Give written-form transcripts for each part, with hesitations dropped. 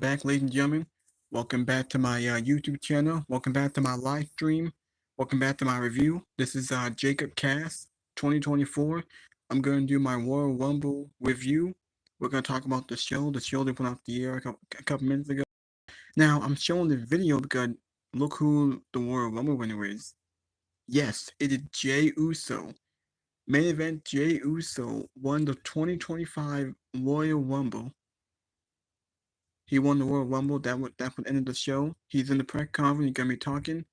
back, ladies and gentlemen. Welcome back to my YouTube channel. Welcome back to my live stream. Welcome back to my review. This is Jacob Cast 2024. I'm going to do my Royal Rumble review. We're going to talk about the show that went off the air a couple minutes ago. Now, I'm showing this video because look who the Royal Rumble winner is. Yes, it is Jey Uso. Main event Jey Uso won the 2025 Royal Rumble. He won the Royal Rumble. That would end the show. He's in the press conference. He's gonna be talking.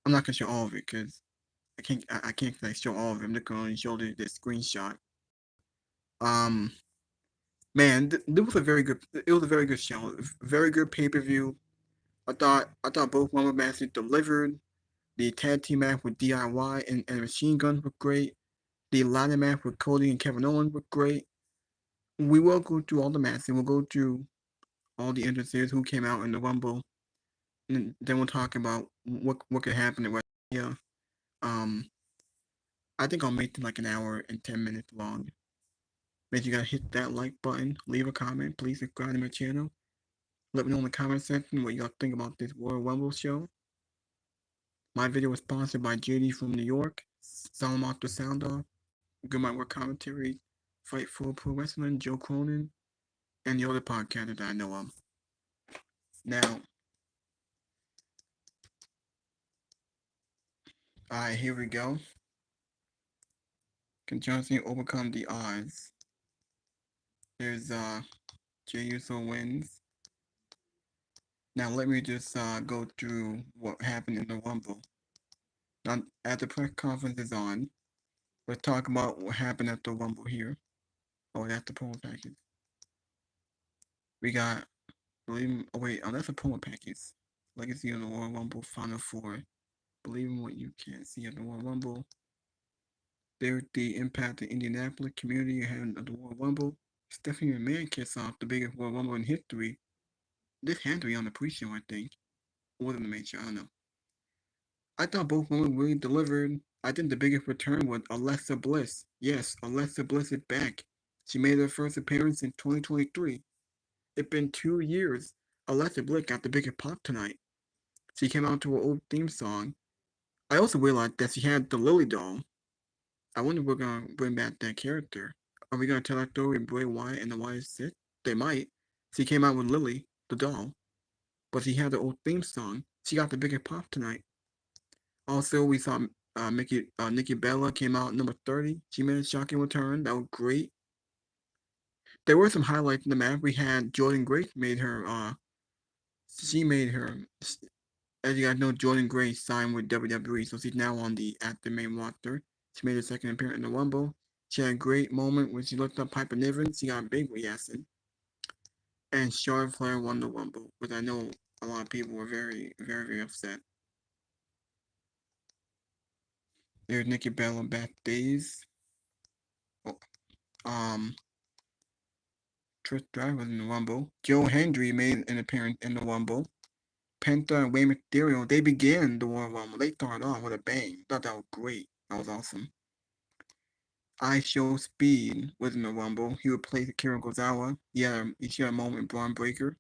I'm not gonna show all of it because I can't like show all of it. I'm just gonna show the screenshot. Um, man, this was a very good. It was a very good show. Very good pay-per-view. I thought both Rumble matches delivered. The tag team match with DIY and Machine Guns were great. The ladder match with Cody and Kevin Owens were great. We will go through all the matches. We'll go through all the entrances who came out in the Rumble. And then we'll talk about what could happen at WrestleMania. Um, I think I'll make it like an hour and 10 minutes long. Make sure you guys hit that like button, leave a comment, please subscribe to my channel. Let me know in the comment section what y'all think about this Royal Rumble show. My video was sponsored by JD from New York, Sound Off the Sound Off, Good Mic Work Commentary, Fightful Pro Wrestling, Joe Cronin, and the other podcasters that I know of. Now, alright, here we go. Can John Cena overcome the odds? There's Jey Uso wins. Now let me just go through what happened in the Rumble. Now, as the press conference is on, let's talk about what happened at the Rumble here. Oh, that's the promo package. We got, that's a promo package. Legacy of the Royal Rumble Final Four. Believe in what you can't see at the Royal Rumble. There's the impact of Indianapolis community ahead of the Royal Rumble. Stephanie McMahon kicks off the biggest Royal Rumble in history. This had to be on the pre-show, I think. Or the main show, I don't know. I thought both women really delivered. I think the biggest return was Alexa Bliss. Yes, Alexa Bliss is back. She made her first appearance in 2023. It's been 2 years. Alexa Bliss got the biggest pop tonight. She came out to her old theme song. I also realized that she had the Lily doll. I wonder if we're gonna bring back that character. Are we gonna tell that story with Bray Wyatt and the Wyatt Six? They might. She came out with Lily, the doll, but she had the old theme song. She got the biggest pop tonight. Also, we saw Nikki Bella came out number 30. She made a shocking return. That was great. There were some highlights in the match. We had Jordan Grace she made her, as you guys know, Jordan Grace signed with WWE, so she's now on the active main roster. She made her second appearance in the Rumble. She had a great moment when she looked up Piper Niven. She got a big reaction. And Charlotte Flair won the Rumble, which I know a lot of people were very, very, very upset. There's Nikki Bella backstage. Oh, Trish Stratus was in the Rumble. Joe Hendry made an appearance in the Rumble. Penta and Rey Mysterio, they began the Royal Rumble. They started off with a bang. Thought that was great. That was awesome. I Show Speed was in the Rumble. He replaced Kira Gozawa. He shared a moment with Braun Breaker.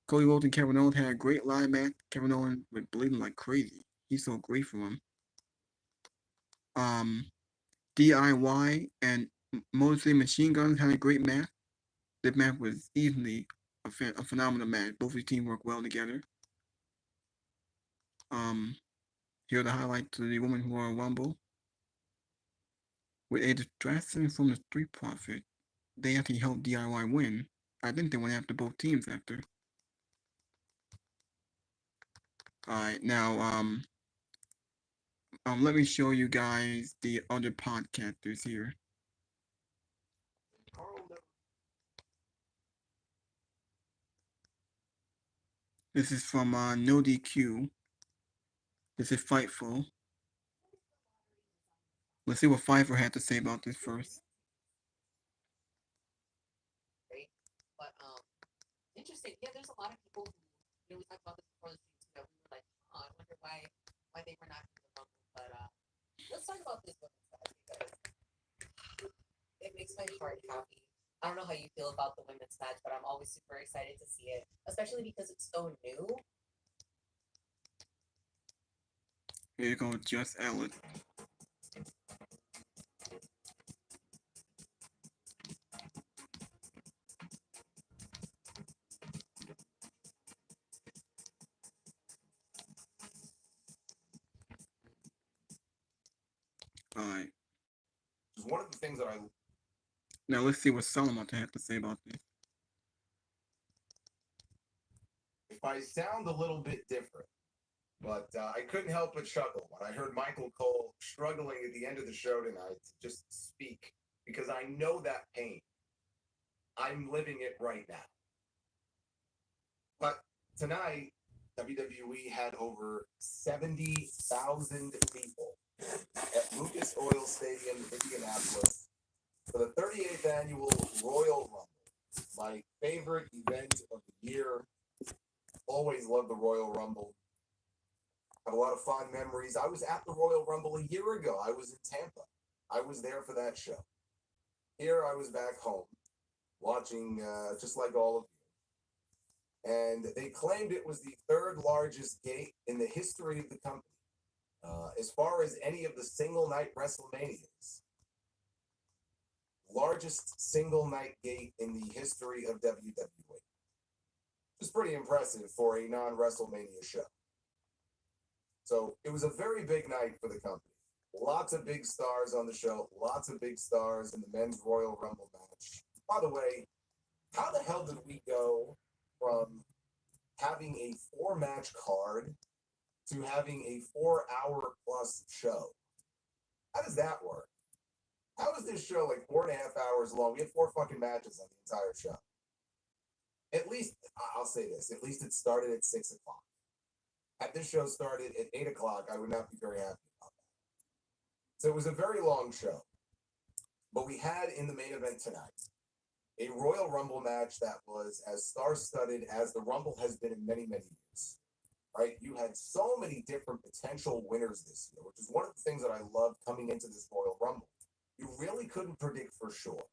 Cody Rhodes and Kevin Owens had a great live match. Kevin Owens was bleeding like crazy. He's so great for him. DIY and mostly Machine Guns had a great match. The match was easily a phenomenal match. Both of the teams worked well together. Here are the highlights of the Women's Royal Rumble. With a distraction from the Street Profit, they actually helped DIY win. I think they went after both teams after. Alright, now let me show you guys the other podcasters here. This is from No DQ. This is Fightful. Let's see what Pfeiffer had to say about this first. Great, but interesting. Yeah, there's a lot of people who, we talked about this before the stream too. That we were like, oh, I wonder why they were not in the Rumble. But let's talk about this women's side because it makes my heart happy. I don't know how you feel about the women's match, but I'm always super excited to see it, especially because it's so new. Here you go, Just Ellen. Alright. One of the things that I Now let's see what Solomon had to say about this. if I sound a little bit different, but I couldn't help but chuckle when I heard Michael Cole struggling at the end of the show tonight to just speak because I know that pain. I'm living it right now. But tonight, WWE had over 70,000 people at Lucas Oil Stadium in Indianapolis for the 38th annual Royal Rumble, my favorite event of the year. Always loved the Royal Rumble. Have a lot of fond memories. I was at the Royal Rumble a year ago. I was in Tampa. I was there for that show. Here I was back home watching just like all of you. And they claimed it was the third largest gate in the history of the company. As far as any of the single night WrestleManias, largest single night gate in the history of WWE. It's pretty impressive for a non-WrestleMania show. So it was a very big night for the company. Lots of big stars on the show, lots of big stars in the men's Royal Rumble match. By the way, how the hell did we go from having a 4-match card to having a 4-hour plus show? How does that work? How is this show like 4.5 hours long? We had 4 fucking matches on the entire show. At least, I'll say this, at least it started at 6 o'clock. Had this show started at 8 o'clock, I would not be very happy about that. So it was a very long show. But we had in the main event tonight a Royal Rumble match that was as star-studded as the Rumble has been in many, many years. Right? You had so many different potential winners this year, which is one of the things that I loved coming into this Royal Rumble. You really couldn't predict for sure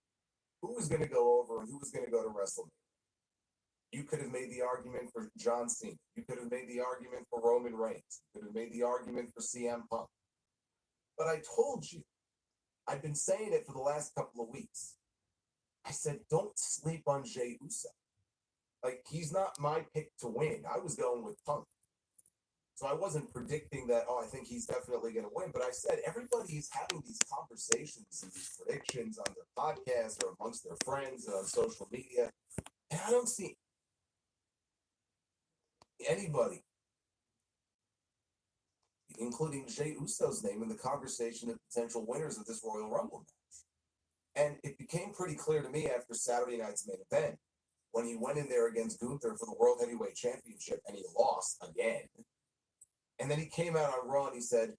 who was going to go over and who was going to go to WrestleMania. You could have made the argument for John Cena. You could have made the argument for Roman Reigns. You could have made the argument for CM Punk. But I told you, I've been saying it for the last couple of weeks. I said, don't sleep on Jey Uso. Like, he's not my pick to win. I was going with Punk. So I wasn't predicting that, I think he's definitely going to win. But I said, everybody is having these conversations and these predictions on their podcasts or amongst their friends and on social media. And I don't see anybody, including Jey Uso's name, in the conversation of potential winners of this Royal Rumble match. And it became pretty clear to me after Saturday night's main event, when he went in there against Gunther for the World Heavyweight Championship and he lost again. And then he came out on Raw and he said,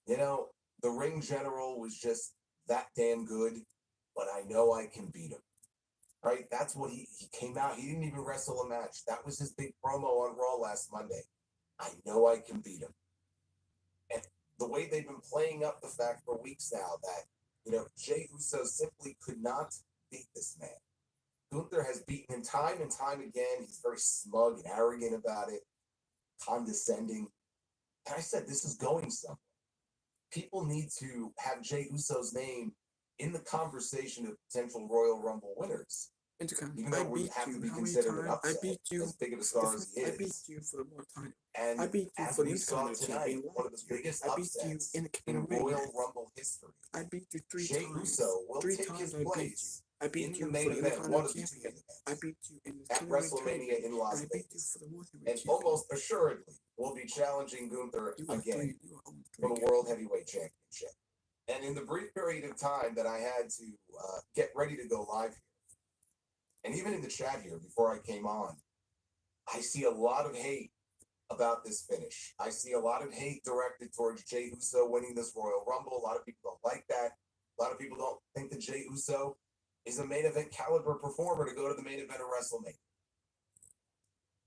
the ring general was just that damn good, but I know I can beat him. Right? That's what he came out. He didn't even wrestle a match. That was his big promo on Raw last Monday. I know I can beat him. And the way they've been playing up the fact for weeks now that, Jey Uso simply could not beat this man. Gunther has beaten him time and time again. He's very smug and arrogant about it, condescending. And I said, this is going somewhere. People need to have Jey Uso's name in the conversation of potential Royal Rumble winners. Even though we have to be considered an upset, as big of a star as he is. I beat you for the World title. And I beat you as for the we saw tonight, one of the biggest upsets in Royal Rumble history. I beat you 3 Jey times. Uso will 3 take times his I beat you. place I beat in you the main for the event, one of the two champion. events, I beat you in the at WrestleMania in Las I beat you Vegas. for the World And Heavyweight almost assuredly will be challenging Gunther again for the World Heavyweight Championship. And in the brief period of time that I had to get ready to go live here, and even in the chat here before I came on, I see a lot of hate about this finish. I see a lot of hate directed towards Jey Uso winning this Royal Rumble. A lot of people don't like that. A lot of people don't think that Jey Uso is a main event caliber performer to go to the main event of WrestleMania.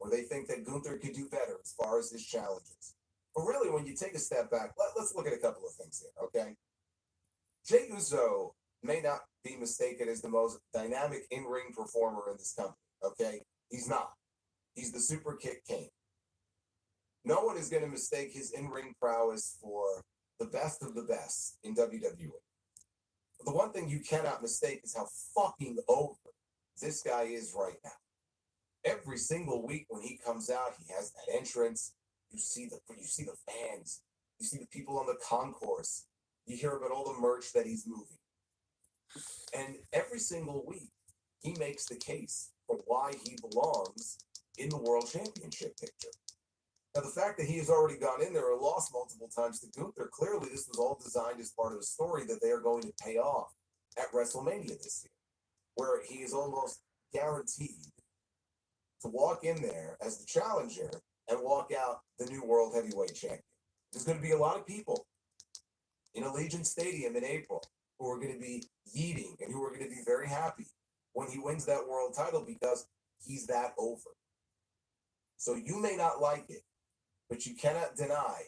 Or they think that Gunther could do better as far as his challenges. But really, when you take a step back, let's look at a couple of things here, okay? Jey Uso may not be mistaken as the most dynamic in-ring performer in this company. Okay, he's not. He's the super kick king. No one is going to mistake his in-ring prowess for the best of the best in WWE. But the one thing you cannot mistake is how fucking over this guy is right now. Every single week when he comes out, he has that entrance. You see the fans. You see the people on the concourse. You hear about all the merch that he's moving. And every single week, he makes the case for why he belongs in the World Championship picture. Now, the fact that he has already gone in there and lost multiple times to Gunther, clearly this was all designed as part of a story that they are going to pay off at WrestleMania this year, where he is almost guaranteed to walk in there as the challenger and walk out the new World Heavyweight Champion. There's going to be a lot of people in Allegiant Stadium in April who are going to be yeeting and who are going to be very happy when he wins that world title because he's that over. So you may not like it, but you cannot deny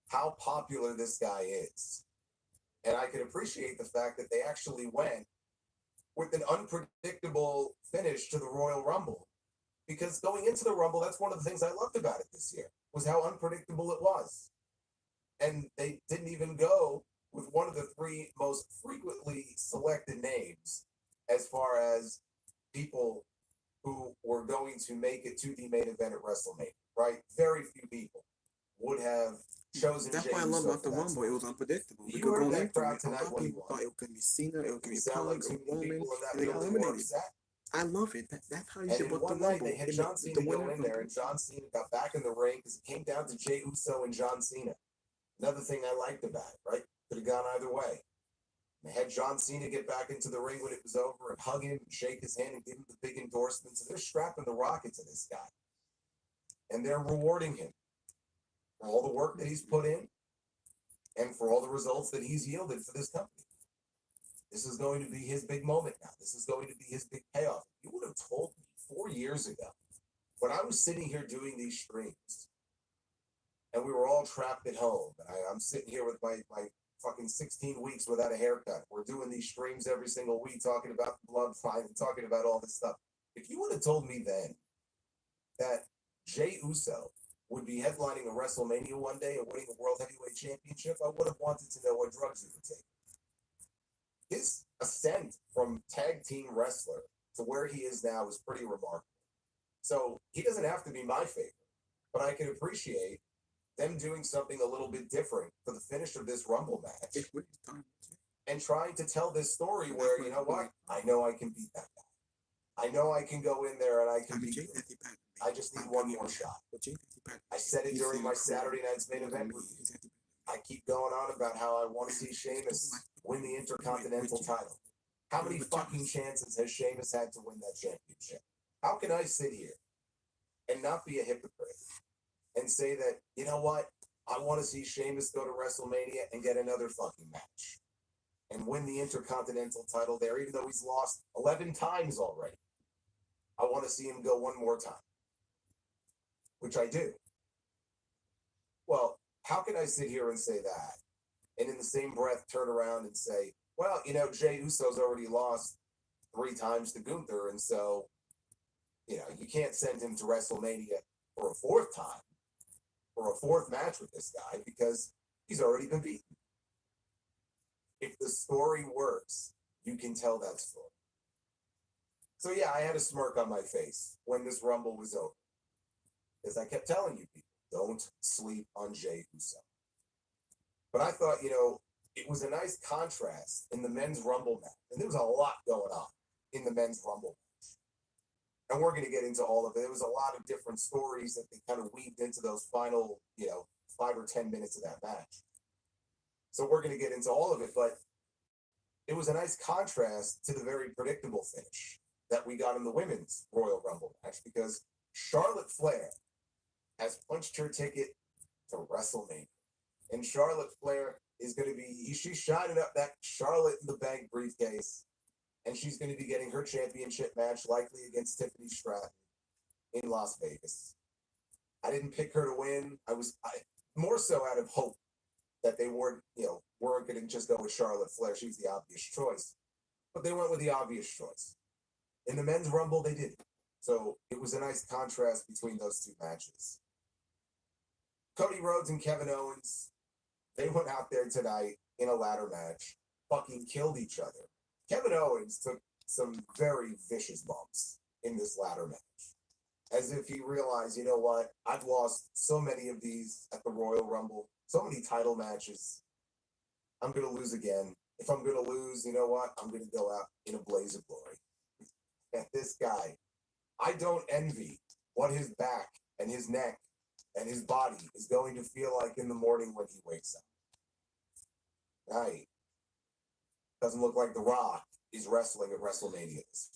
how popular this guy is. And I can appreciate the fact that they actually went with an unpredictable finish to the Royal Rumble. Because going into the Rumble, that's one of the things I loved about it this year, was how unpredictable it was. And they didn't even go with one of the three most frequently selected names as far as people who were going to make it to the main event at WrestleMania, right? Very few people would have chosen. That's Jey why I love Uso about the for that Rumble. spot. It was unpredictable. You We could heard go that into crowd it. A tonight lot of when he people won. thought it could be Cena, it could You be sound like Punk, too or many Roman, people in that and they got building were eliminated. upset. I love it. That's how you And should in book the one night, Rumble. they had And John Cena the go winner in from there, and John Cena got back in the ring because it came down to Jey Uso and John Cena. Another thing I liked about it, right? Could have gone either way. They had John Cena get back into the ring when it was over and hug him and shake his hand and give him the big endorsements. And they're strapping the rocket to this guy. And they're rewarding him for all the work that he's put in and for all the results that he's yielded for this company. This is going to be his big moment now. This is going to be his big payoff. You would have told me 4 years ago when I was sitting here doing these streams and we were all trapped at home. And I'm sitting here with my fucking 16 weeks without a haircut. We're doing these streams every single week talking about the blood fight and talking about all this stuff. If you would have told me then that Jey Uso would be headlining a WrestleMania one day and winning a World Heavyweight Championship, I would have wanted to know what drugs he would take. His ascent from tag team wrestler to where he is now is pretty remarkable. So he doesn't have to be my favorite, but I can appreciate them doing something a little bit different for the finish of this Rumble match and trying to tell this story where, you know what, I know I can beat that guy. I know I can go in there and I can beat him. I just need one more shot. I said it during my Saturday night's main event review. I keep going on about how I want to see Sheamus win the Intercontinental title. How many fucking chances has Sheamus had to win that championship? How can I sit here and not be a hypocrite and say that, you know what, I want to see Sheamus go to WrestleMania and get another fucking match and win the Intercontinental title there, even though he's lost 11 times already. I want to see him go one more time, which I do. Well, how can I sit here and say that and in the same breath turn around and say, well, you know, Jey Uso's already lost 3 times to Gunther, and so, you know, you can't send him to WrestleMania for a 4th time, or a 4th match with this guy, because he's already been beaten. If the story works, you can tell that story. So yeah, I had a smirk on my face when this Rumble was over, because I kept telling you people, don't sleep on Jey Uso. But I thought, you know, it was a nice contrast in the men's Rumble match. And there was a lot going on in the men's Rumble match. And we're going to get into all of it. There was a lot of different stories that they kind of weaved into those final, you know, 5 or 10 minutes of that match. So we're going to get into all of it. But it was a nice contrast to the very predictable finish that we got in the women's Royal Rumble match, because Charlotte Flair has punched her ticket to WrestleMania. And Charlotte Flair is going to be, she's shining up that Charlotte in the Bank briefcase, and she's going to be getting her championship match likely against Tiffany Stratton in Las Vegas. I didn't pick her to win. I more so out of hope that they weren't going to just go with Charlotte Flair. She's the obvious choice. but they went with the obvious choice. In the men's rumble, they didn't. So it was a nice contrast between those two matches. Cody Rhodes and Kevin Owens, they went out there tonight in a ladder match, fucking killed each other. Kevin Owens took some very vicious bumps in this ladder match. As if he realized, you know what, I've lost so many of these at the Royal Rumble, so many title matches. I'm going to lose again. If I'm going to lose, you know what, I'm going to go out in a blaze of glory. And this guy, I don't envy what his back and his neck and his body is going to feel like in the morning when he wakes up. Right. Doesn't look like The Rock is wrestling at WrestleMania this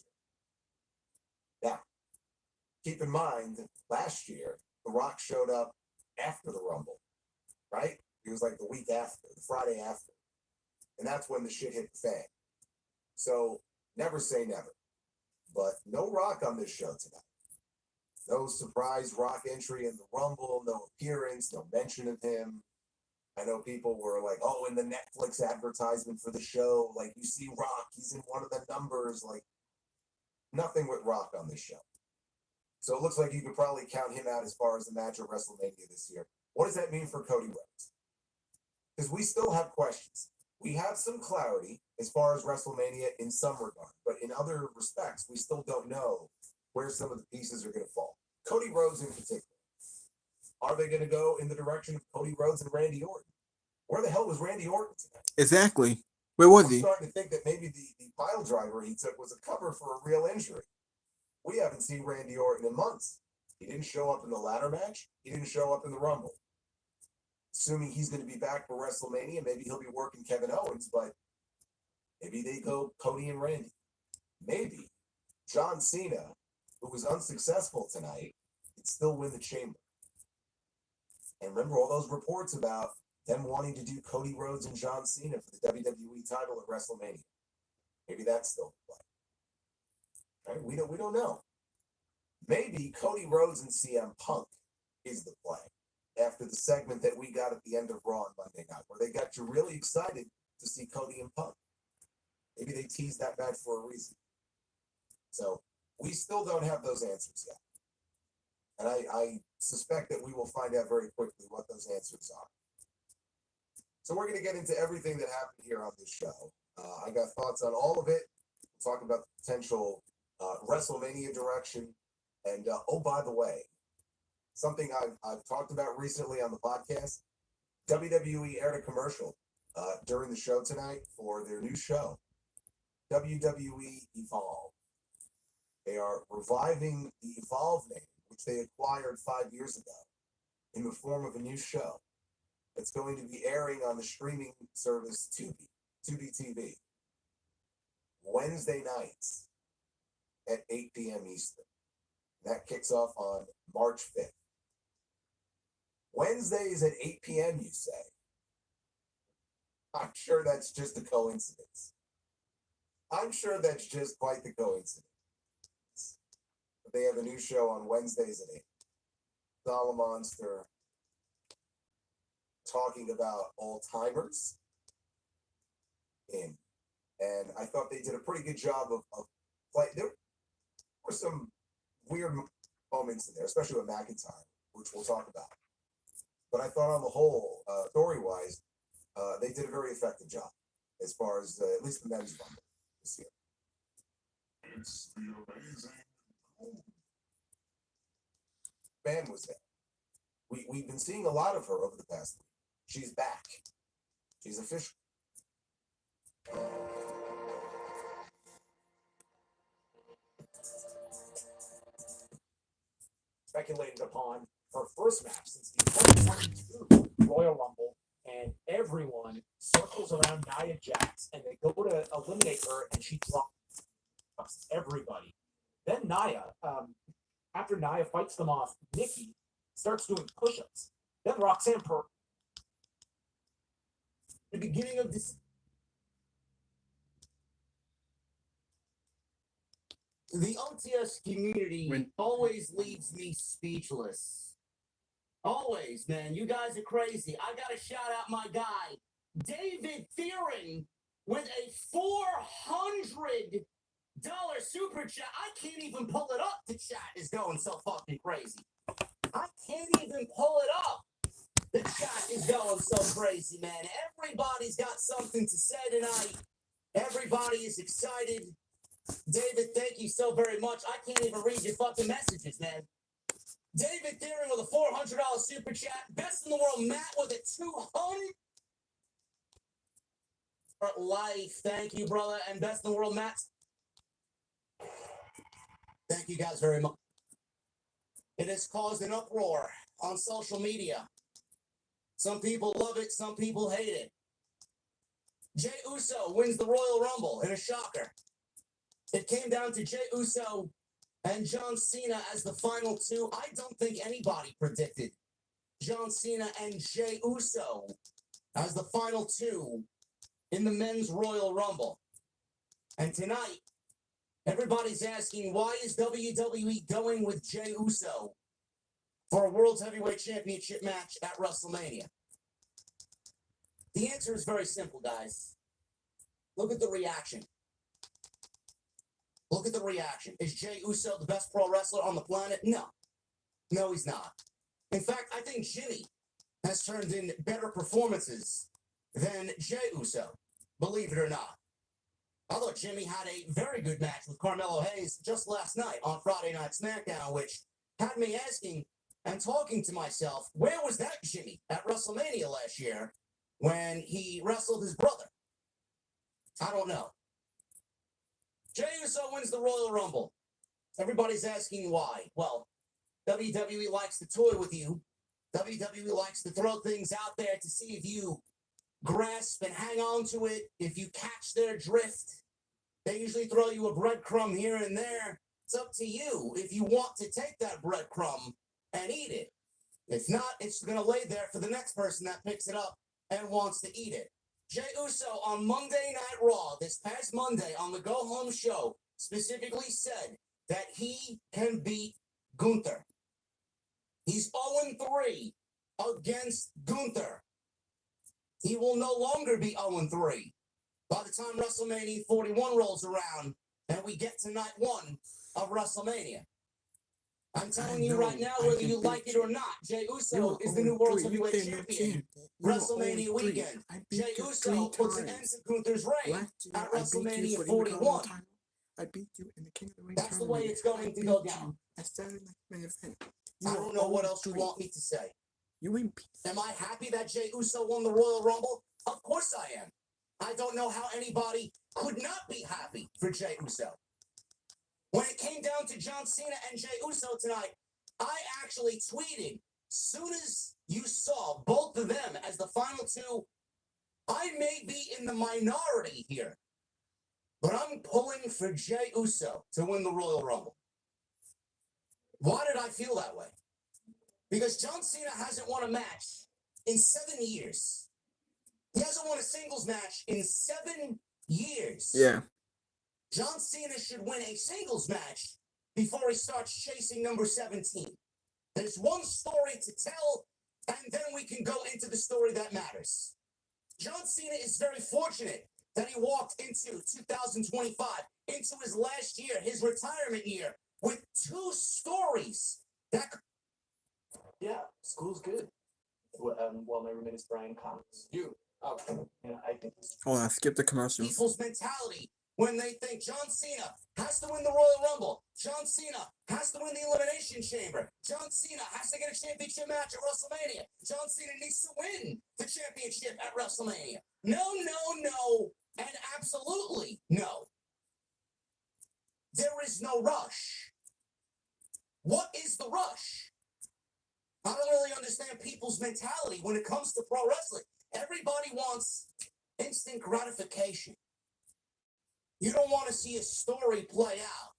year. Now, keep in mind, last year, The Rock showed up after the Rumble, right? It was like the week after, the Friday after. And that's when the shit hit the fan. So, never say never. But no Rock on this show tonight. No surprise Rock entry in the Rumble, no appearance, no mention of him. I know people were like, oh, in the Netflix advertisement for the show, like, you see Rock, he's in one of the numbers. Like, nothing with Rock on this show. So it looks like you could probably count him out as far as the match at WrestleMania this year. What does that mean for Cody Rhodes? Because we still have questions. We have some clarity as far as WrestleMania in some regard, but in other respects, we still don't know where some of the pieces are going to fall. Cody Rhodes in particular. Are they going to go in the direction of Cody Rhodes and Randy Orton? Where the hell was Randy Orton tonight? Exactly. Where was I'm he? starting to think that maybe the pile driver he took was a cover for a real injury. We haven't seen Randy Orton in months. He didn't show up in the ladder match. He didn't show up in the Rumble. Assuming he's going to be back for WrestleMania, maybe he'll be working Kevin Owens, but maybe they go Cody and Randy. Maybe John Cena, who was unsuccessful tonight, can still win the Chamber. And remember all those reports about them wanting to do Cody Rhodes and John Cena for the WWE title at WrestleMania. Maybe that's still the play. Right? We don't know. Maybe Cody Rhodes and CM Punk is the play after the segment that we got at the end of Raw on Monday night, where they got you really excited to see Cody and Punk. Maybe they teased that match for a reason. So we still don't have those answers yet. And I suspect that we will find out very quickly what those answers are. So we're going to get into everything that happened here on this show. I got thoughts on all of it. We'll talk about the potential WrestleMania direction. And, oh, by the way, something I've talked about recently on the podcast, WWE aired a commercial during the show tonight for their new show, WWE Evolve. They are reviving the Evolve name, which they acquired 5 years ago, in the form of a new show that's going to be airing on the streaming service Tubi TV, Wednesday nights at 8 p.m. Eastern. That kicks off on March 5th. Wednesdays at 8 p.m., you say? I'm sure that's just a coincidence. I'm sure that's just quite the coincidence. But they have a new show on Wednesdays at 8. Dollar Monster talking about all-timers in. And I thought they did a pretty good job of play. There were some weird moments in there, especially with McIntyre, which we'll talk about. But I thought on the whole, story-wise, they did a very effective job as far as at least the men's rumble this year. It's the amazing fan was there. We've been seeing a lot of her over the past week. She's back. She's official. Speculated upon her first match since the 2022 Royal Rumble, and everyone circles around Nia Jax, and they go to eliminate her, and she drops everybody. Then Nia, after Nia fights them off, Nikki starts doing push-ups. Then Roxanne the beginning of this. The OTS community always leaves me speechless. Always, man. You guys are crazy. I gotta shout out my guy, David Fearing, with a $400 super chat. I can't even pull it up. The chat is going so fucking crazy. I can't even pull it up. The chat is going so crazy, man. Everybody's got something to say tonight. Everybody is excited. David, thank you so very much. I can't even read your fucking messages, man. David Deering with a $400 super chat. Best in the world, Matt with a 200 life. Thank you, brother. And best in the world, Matt. Thank you guys very much. It has caused an uproar on social media. Some people love it, some people hate it. Jey Uso wins the Royal Rumble in a shocker. It came down to Jey Uso and John Cena as the final two. I don't think anybody predicted John Cena and Jey Uso as the final two in the men's Royal Rumble. And tonight, everybody's asking, why is WWE going with Jey Uso for a World Heavyweight Championship match at WrestleMania? The answer is very simple, guys. Look at the reaction. Look at the reaction. Is Jey Uso the best pro wrestler on the planet? No. No, he's not. In fact, I think Jimmy has turned in better performances than Jey Uso, believe it or not. I thought Jimmy had a very good match with Carmelo Hayes just last night on Friday Night SmackDown, which had me asking and talking to myself, where was that Jimmy at WrestleMania last year when he wrestled his brother? I don't know. Jey Uso wins the Royal Rumble. Everybody's asking why. Well, WWE likes to toy with you. WWE likes to throw things out there to see if you grasp and hang on to it, if you catch their drift. They usually throw you a breadcrumb here and there. It's up to you if you want to take that breadcrumb and eat it. If not, it's going to lay there for the next person that picks it up and wants to eat it. Jey Uso on Monday Night Raw, this past Monday on the Go Home Show, specifically said that he can beat Gunther. He's 0-3 against Gunther. He will no longer be 0-3 by the time WrestleMania 41 rolls around and we get to night one of WrestleMania. I'm telling you right now, whether you like it or not, Jey Uso is the new World Heavyweight Champion. WrestleMania weekend. Jey Uso puts an end to Gunther's reign at WrestleMania 41. I beat you in the King of the Ring. That's the way it's going to go down. I started my event. I don't know what else you want me to say. You win. Am I happy that Jey Uso won the Royal Rumble? Of course I am. I don't know how anybody could not be happy for Jey Uso. When it came down to John Cena and Jey Uso tonight, I actually tweeted, soon as you saw both of them as the final two, I may be in the minority here, but I'm pulling for Jey Uso to win the Royal Rumble. Why did I feel that way? Because John Cena hasn't won a match in 7 years. He hasn't won a singles match in 7 years. Yeah. John Cena should win a singles match before he starts chasing number 17. There's one story to tell, and then we can go into the story that matters. John Cena is very fortunate that he walked into 2025, into his last year, his retirement year, with 2 stories that... Yeah, school's good. Well, my roommate is Brian Cox. You. Okay. Yeah, I think. Oh, I skipped the commercials. People's mentality when they think John Cena has to win the Royal Rumble, John Cena has to win the Elimination Chamber, John Cena has to get a championship match at WrestleMania, John Cena needs to win the championship at WrestleMania. No, no, no, and absolutely no. There is no rush. What is the rush? I don't really understand people's mentality when it comes to pro wrestling. Everybody wants instant gratification. You don't want to see a story play out.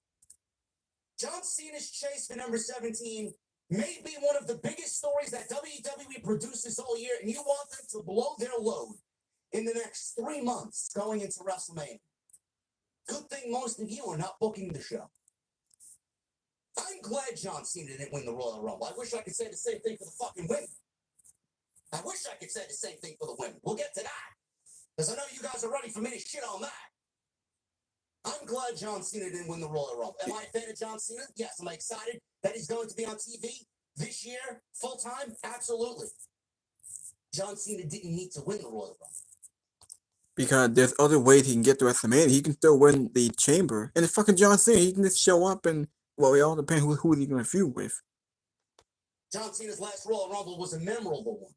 John Cena's chase for number 17 may be one of the biggest stories that WWE produces all year, and you want them to blow their load in the next 3 months going into WrestleMania. Good thing most of you are not booking the show. I'm glad John Cena didn't win the Royal Rumble. I wish I could say the same thing for the fucking women. I wish I could say the same thing for the women. We'll get to that. Because I know you guys are ready for me to shit on that. I'm glad John Cena didn't win the Royal Rumble. Am I a fan of John Cena? Yes. Am I excited that he's going to be on TV this year, full time? Absolutely. John Cena didn't need to win the Royal Rumble. Because there's other ways he can get to WrestleMania. He can still win the Chamber. And it's fucking John Cena. He can just show up and, well, it all depends who he's going to feud with. John Cena's last Royal Rumble was a memorable one.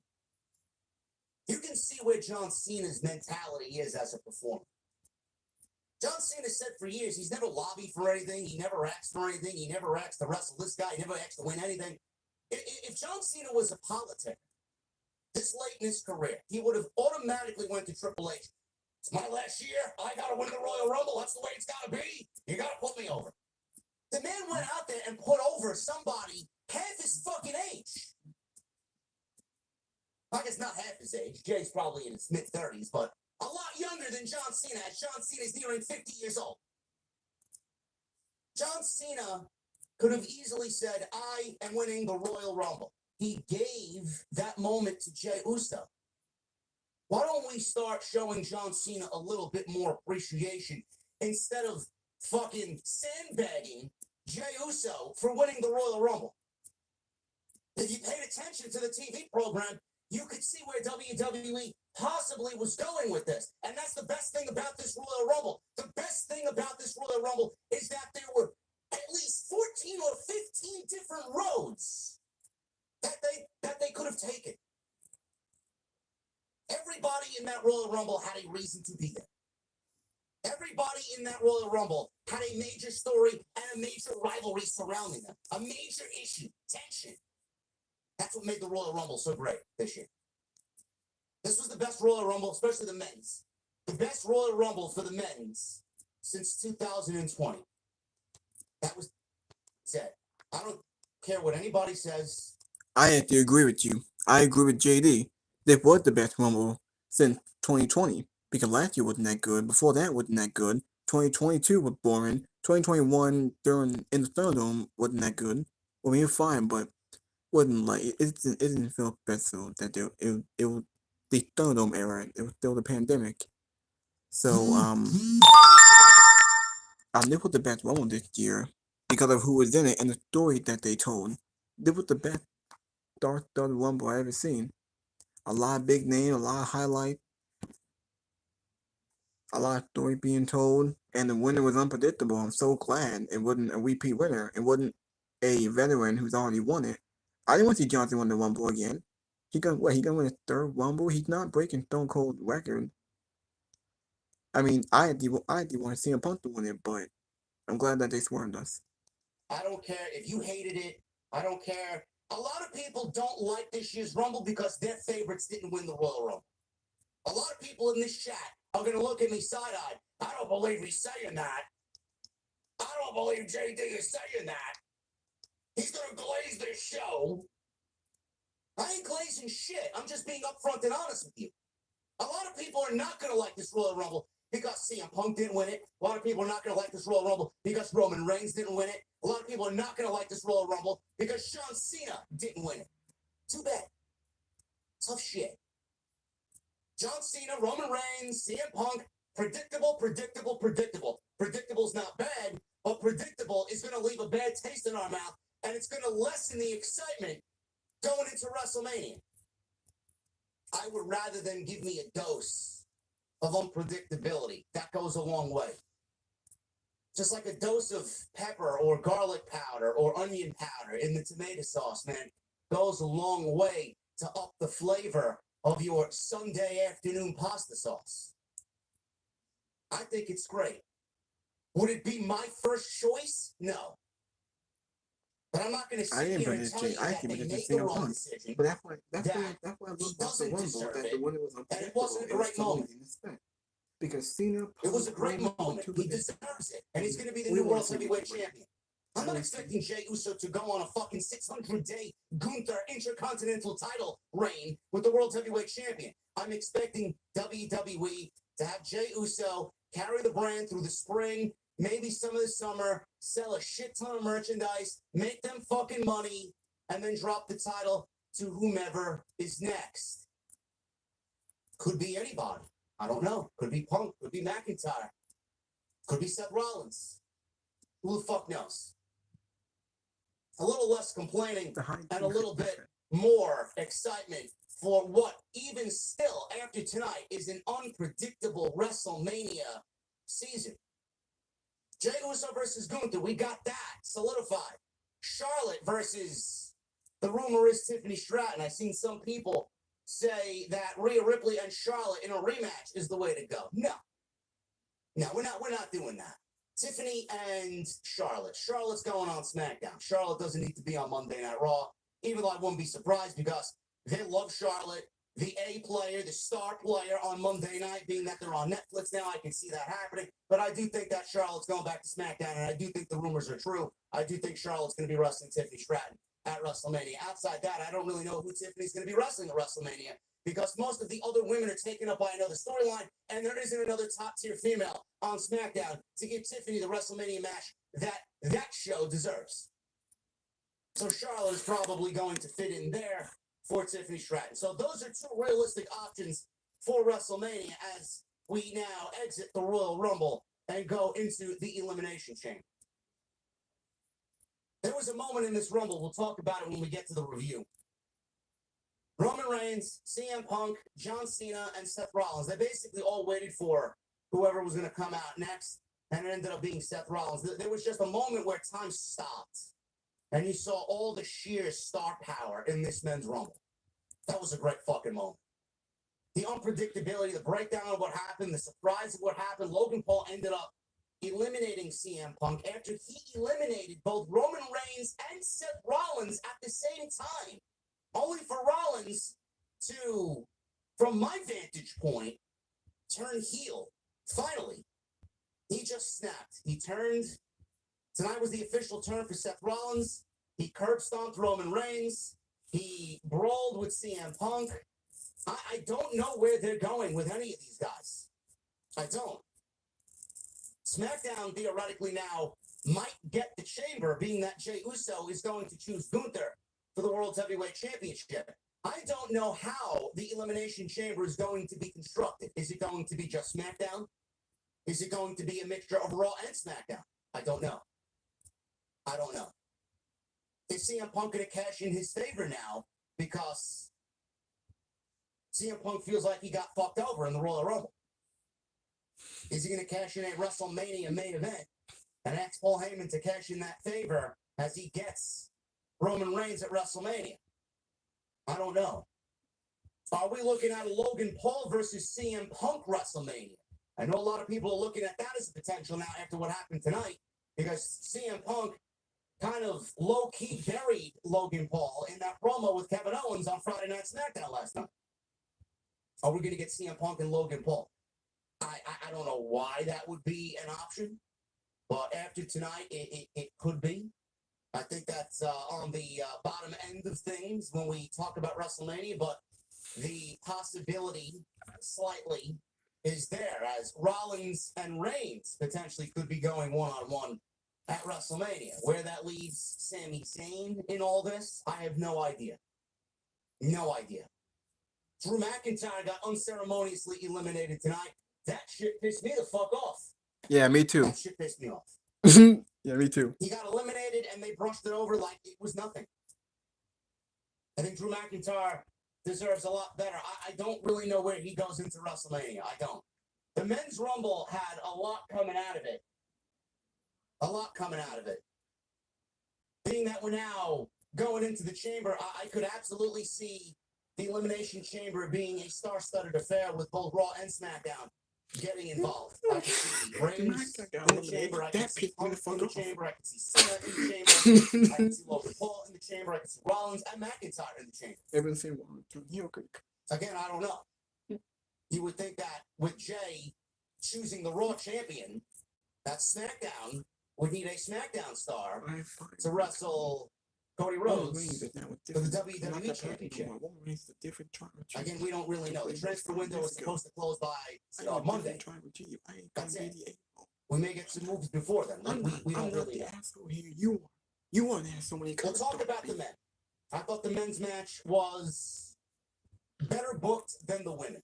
You can see where John Cena's mentality is as a performer. John Cena said for years he's never lobbied for anything. He never asked for anything. He never asked to wrestle this guy. He never asked to win anything. If John Cena was a politician this late in his career, he would have automatically went to Triple H. It's my last year. I got to win the Royal Rumble. That's the way it's got to be. You got to put me over. The man went out there and put over somebody half his fucking age. I guess not half his age. Jay's probably in his mid-30s, but a lot younger than John Cena, as John Cena is nearing 50 years old. John Cena could have easily said, I am winning the Royal Rumble. He gave that moment to Jey Uso. Why don't we start showing John Cena a little bit more appreciation instead of fucking sandbagging Jey Uso for winning the Royal Rumble? If you paid attention to the TV program, you could see where WWE possibly was going with this. And that's the best thing about this Royal Rumble. The best thing about this Royal Rumble is that there were at least 14 or 15 different roads that they could have taken. Everybody in that Royal Rumble had a reason to be there. Everybody in that Royal Rumble had a major story and a major rivalry surrounding them. A major issue, tension. That's what made the Royal Rumble so great this year. This was the best Royal Rumble, especially the men's. The best Royal Rumble for the men's since 2020. That was it. I don't care what anybody says. I have to agree with you. I agree with JD. This was the best Rumble since 2020. Because last year wasn't that good. Before that wasn't that good. 2022 was boring. 2021 in the Thunderdome wasn't that good. I mean, fine, but wasn't like it didn't feel special that it was the Thunderdome era. It was still the pandemic. So this was the best Rumble this year because of who was in it and the story that they told. This was the best Dark Rumble I ever seen. A lot of big names, a lot of highlights, a lot of story being told, and the winner was unpredictable. I'm so glad it wasn't a repeat winner. It wasn't a veteran who's already won it. I didn't want to see Johnson win the Rumble again. He gonna win his third Rumble? He's not breaking Stone Cold's record. I mean, I do want to see CM Punk to win it, but I'm glad that they swerved us. I don't care if you hated it. I don't care. A lot of people don't like this year's Rumble because their favorites didn't win the Royal Rumble. A lot of people in this chat are going to look at me side-eyed. I don't believe he's saying that. I don't believe JD is saying that. He's going to glaze this show. I ain't glazing shit. I'm just being upfront and honest with you. A lot of people are not going to like this Royal Rumble because CM Punk didn't win it. A lot of people are not going to like this Royal Rumble because Roman Reigns didn't win it. A lot of people are not going to like this Royal Rumble because John Cena didn't win it. Too bad. Tough shit. John Cena, Roman Reigns, CM Punk, predictable. Predictable's not bad, but predictable is going to leave a bad taste in our mouth, and it's going to lessen the excitement going into WrestleMania. I would rather than give me a dose of unpredictability. That goes a long way. Just like a dose of pepper or garlic powder or onion powder in the tomato sauce, man, goes a long way to up the flavor of your Sunday afternoon pasta sauce. I think it's great. Would it be my first choice? No. But I'm not going to sit here and tell you that they made the wrong decision. But that's why I love the Rumble, that the winner was and it wasn't a great moment. Because Cena, it was a great moment. He deserves it. And he's going to be the new World Heavyweight Champion. I'm not expecting Jey Uso to go on a fucking 600-day Gunther Intercontinental title reign with the World Heavyweight Champion. I'm expecting WWE to have Jey Uso carry the brand through the spring, maybe some of the summer, sell a shit ton of merchandise, make them fucking money, and then drop the title to whomever is next. Could be anybody. I don't know. Could be Punk. Could be McIntyre. Could be Seth Rollins. Who the fuck knows? A little less complaining The high and a little bit different. more excitement for what, even still after tonight, is an unpredictable WrestleMania season. Jey Uso versus Gunther, we got that solidified. Charlotte versus, the rumor is Tiffany Stratton. I've seen some people say that Rhea Ripley and Charlotte in a rematch is the way to go. No, we're not doing that. Tiffany and Charlotte. Charlotte's going on SmackDown. Charlotte doesn't need to be on Monday Night Raw, even though I wouldn't be surprised because they love Charlotte, the A player, the star player on Monday night, being that they're on Netflix now. I can see that happening. But I do think that Charlotte's going back to SmackDown, and I do think the rumors are true. I do think Charlotte's going to be wrestling Tiffany Stratton at WrestleMania. Outside that, I don't really know who Tiffany's going to be wrestling at WrestleMania because most of the other women are taken up by another storyline, and there isn't another top-tier female on SmackDown to give Tiffany the WrestleMania match that show deserves. So Charlotte is probably going to fit in there for Tiffany Stratton. So those are two realistic options for WrestleMania as we now exit the Royal Rumble and go into the Elimination Chamber. There was a moment in this Rumble, we'll talk about it when we get to the review. Roman Reigns, CM Punk, John Cena, and Seth Rollins, they basically all waited for whoever was going to come out next, and it ended up being Seth Rollins. There was just a moment where time stopped, and you saw all the sheer star power in this men's Rumble. That was a great fucking moment. The unpredictability, the breakdown of what happened, the surprise of what happened. Logan Paul ended up eliminating CM Punk after he eliminated both Roman Reigns and Seth Rollins at the same time. Only for Rollins to, from my vantage point, turn heel. Finally, he just snapped. He turned. Tonight was the official turn for Seth Rollins. He curb stomped Roman Reigns. He brawled with CM Punk. I don't know where they're going with any of these guys. I don't. SmackDown theoretically now might get the chamber, being that Jey Uso is going to choose Gunther for the World Heavyweight Championship. I don't know how the Elimination Chamber is going to be constructed. Is it going to be just SmackDown? Is it going to be a mixture of Raw and SmackDown? I don't know. Is CM Punk going to cash in his favor now because CM Punk feels like he got fucked over in the Royal Rumble? Is he going to cash in a WrestleMania main event and ask Paul Heyman to cash in that favor as he gets Roman Reigns at WrestleMania? I don't know. Are we looking at a Logan Paul versus CM Punk WrestleMania? I know a lot of people are looking at that as a potential now after what happened tonight because CM Punk kind of low-key buried Logan Paul in that promo with Kevin Owens on Friday Night SmackDown last night. Are we going to get CM Punk and Logan Paul? I don't know why that would be an option, but after tonight, it could be. I think that's on the bottom end of things when we talk about WrestleMania, but the possibility slightly is there as Rollins and Reigns potentially could be going one-on-one at WrestleMania. Where that leaves Sami Zayn in all this, I have no idea. No idea. Drew McIntyre got unceremoniously eliminated tonight. That shit pissed me the fuck off. Yeah, me too. That shit pissed me off. Yeah, me too. He got eliminated and they brushed it over like it was nothing. I think Drew McIntyre deserves a lot better. I don't really know where he goes into WrestleMania. I don't. The men's Rumble had a lot coming out of it. Being that we're now going into the chamber, I could absolutely see the Elimination Chamber being a star-studded affair with both Raw and SmackDown getting involved. I can see Reigns in the chamber. I can see Punk in the chamber. I can see Cena in the chamber. I can see Logan Paul in the chamber. I can see Rollins and McIntyre in the chamber. Everyone say okay. Again, I don't know. You would think that with Jey choosing the Raw champion, that SmackDown would need a SmackDown star to wrestle Cody Rhodes for the WWE Championship. Again, we don't really know. The transfer window is supposed to close by Monday. That's it. We may get some moves before then. We don't really know. You want to have so many. We'll talk about the men. I thought the men's match was better booked than the women.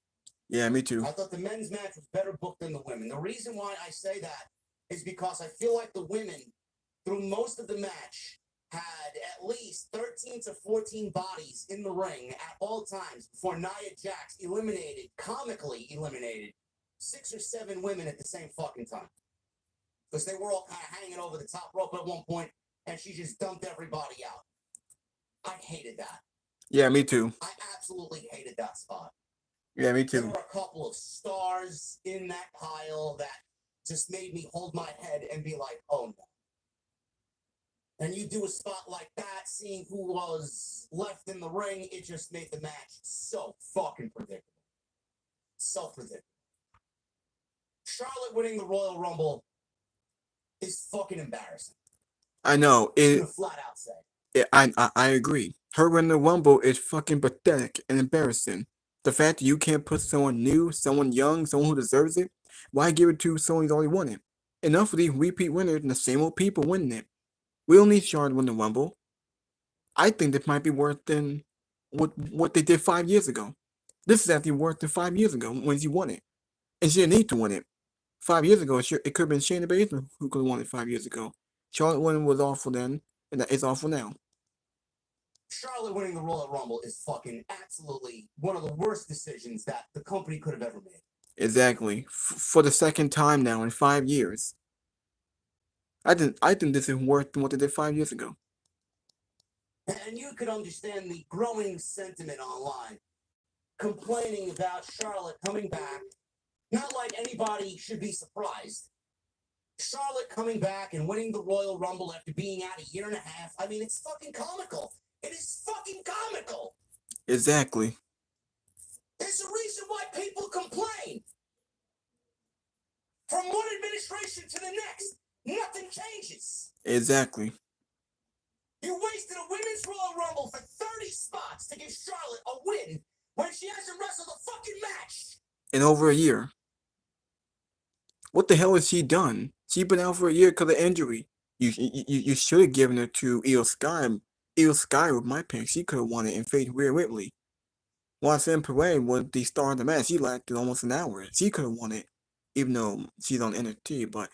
Yeah, me too. I thought the men's match was better booked than the women. The reason why I say that is because I feel like the women, through most of the match, had at least 13 to 14 bodies in the ring at all times before Nia Jax comically eliminated 6 or 7 women at the same fucking time. Because they were all kind of hanging over the top rope at one point, and she just dumped everybody out. I hated that. Yeah, me too. I absolutely hated that spot. Yeah, me There too. were a couple of stars in that pile that just made me hold my head and be like, oh no. And you do a spot like that, seeing who was left in the ring, it just made the match so fucking predictable. So predictable. Charlotte winning the Royal Rumble is fucking embarrassing. I know. I'm gonna flat out say. I agree. Her winning the Rumble is fucking pathetic and embarrassing. The fact that you can't put someone new, someone young, someone who deserves it, why give it to someone who's already won it? Enough of these repeat winners and the same old people winning it. We don't need Charlotte to win the Rumble. I think this might be worse than what they did 5 years ago. This is actually worse than 5 years ago when she won it. And she didn't need to win it. 5 years ago, it could have been Shayna Baszler who could have won it 5 years ago. Charlotte winning was awful then, and that is awful now. Charlotte winning the Royal Rumble is fucking absolutely one of the worst decisions that the company could have ever made. Exactly. For the second time now in 5 years. I think this is worse than what they did 5 years ago. And you could understand the growing sentiment online complaining about Charlotte coming back. Not like anybody should be surprised. Charlotte coming back and winning the Royal Rumble after being out a year and a half. I mean, it's fucking comical. It is fucking comical. Exactly. There's a reason why people complain. From one administration to the next, nothing changes. Exactly. You wasted a women's Royal Rumble for 30 spots to give Charlotte a win when she hasn't wrestled a fucking match. In over a year. What the hell has she done? She's been out for a year because of injury. You should have given it to Io Sky. Io Sky was my pick. She could have won it and faced Rhea Ripley. Roxanne Perez was the star of the match. She lasted almost an hour. She could have won it, even though she's on NXT. But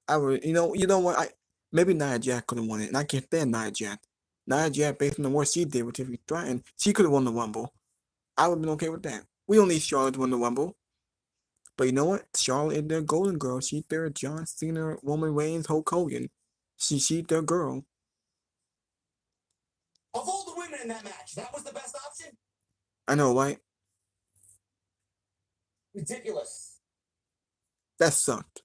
I would, you know what? Maybe Nia Jax could have won it, and I can't stand Nia Jax. Nia Jax, based on what she did with Tiffany Stratton, she could have won the Rumble. I would have been okay with that. We don't need Charlotte to win the Rumble. But you know what? Charlotte is their golden girl. She's their John Cena, Roman Reigns, Hulk Hogan. She's their girl. Of all the women in that match, that was the best option? I know, right? Ridiculous. That sucked.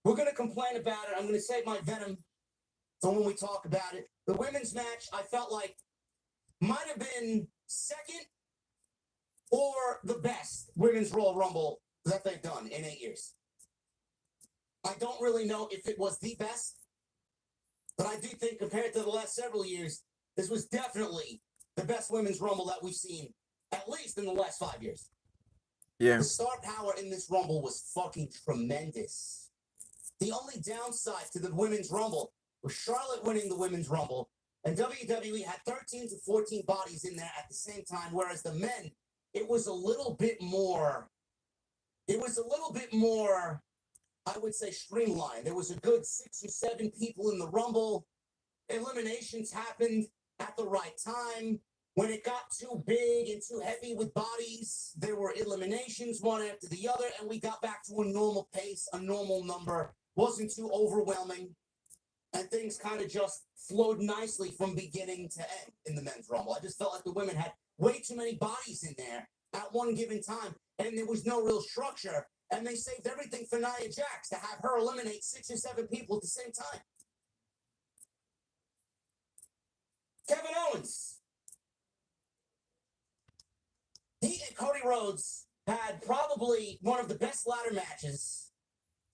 We're going to complain about it. I'm going to save my venom for when we talk about it. The women's match, I felt like, might have been second or the best women's Royal Rumble that they've done in 8 years. I don't really know if it was the best, but I do think compared to the last several years, this was definitely the best women's Rumble that we've seen, at least in the last 5 years. Yeah. The star power in this Rumble was fucking tremendous. The only downside to the women's Rumble was Charlotte winning the women's Rumble, and WWE had 13 to 14 bodies in there at the same time, whereas the men, it was a little bit more, I would say, streamlined. There was a good 6 or 7 people in the Rumble. Eliminations happened at the right time. When it got too big and too heavy with bodies, there were eliminations one after the other, and we got back to a normal pace, a normal number. Wasn't too overwhelming, and things kind of just flowed nicely from beginning to end in the men's Rumble. I just felt like the women had way too many bodies in there at one given time, and there was no real structure, and they saved everything for Nia Jax to have her eliminate 6 or 7 people at the same time. Kevin Owens. He and Cody Rhodes had probably one of the best ladder matches,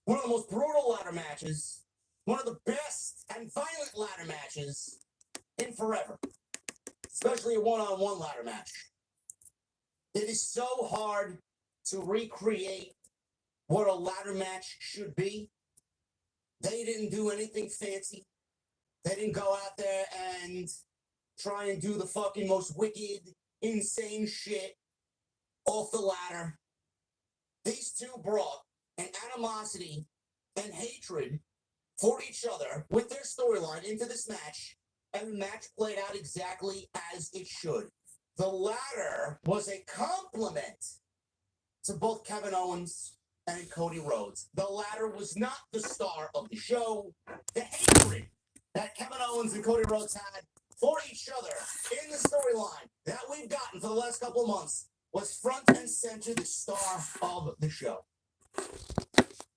one of the most brutal ladder matches, one of the best and violent ladder matches in forever, especially a one-on-one ladder match. It is so hard to recreate what a ladder match should be. They didn't do anything fancy. They didn't go out there and try and do the fucking most wicked, insane shit off the ladder. These two brought an animosity and hatred for each other with their storyline into this match, and the match played out exactly as it should. The latter was a compliment to both Kevin Owens and Cody Rhodes. The latter was not the star of the show. The hatred that Kevin Owens and Cody Rhodes had for each other in the storyline that we've gotten for the last couple of months was front and center the star of the show.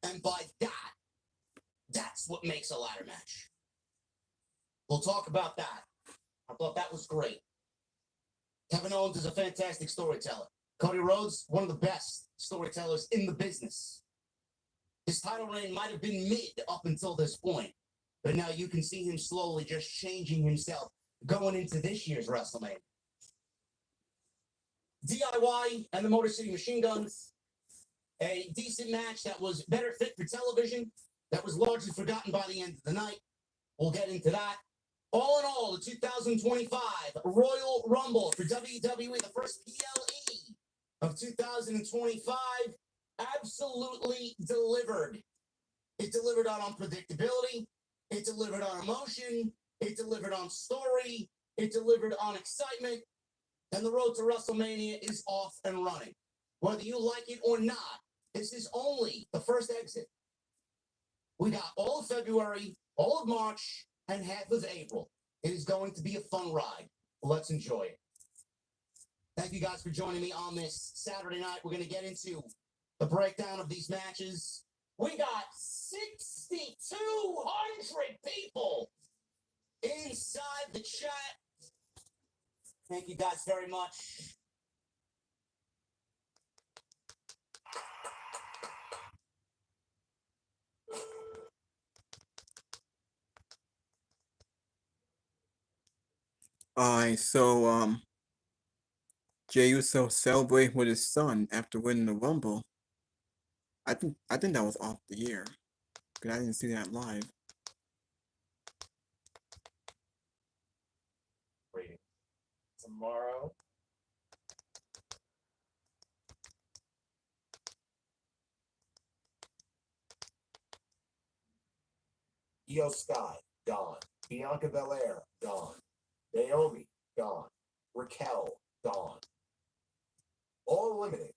And by that, that's what makes a ladder match. We'll talk about that. I thought that was great. Kevin Owens is a fantastic storyteller. Cody Rhodes, one of the best storytellers in the business. His title reign might have been mid up until this point, but now you can see him slowly just changing himself going into this year's WrestleMania. DIY and the Motor City Machine Guns, a decent match that was better fit for television, that was largely forgotten by the end of the night. We'll get into that. All in all, the 2025 Royal Rumble for WWE, the first PLE of 2025, absolutely delivered. It delivered on unpredictability. It delivered on emotion. It delivered on story. It delivered on excitement. And the road to WrestleMania is off and running. Whether you like it or not, this is only the first exit. We got all of February, all of March, and half of April. It is going to be a fun ride. Let's enjoy it. Thank you guys for joining me on this Saturday night. We're going to get into the breakdown of these matches. We got 6,200 people inside the chat. Thank you guys very much. Alright, so Jey Uso celebrate with his son after winning the Rumble. I think that was off the air, because I didn't see that live. Rating. Tomorrow. Io Sky, gone. Bianca Belair, gone. Naomi, gone. Raquel, gone. All eliminated.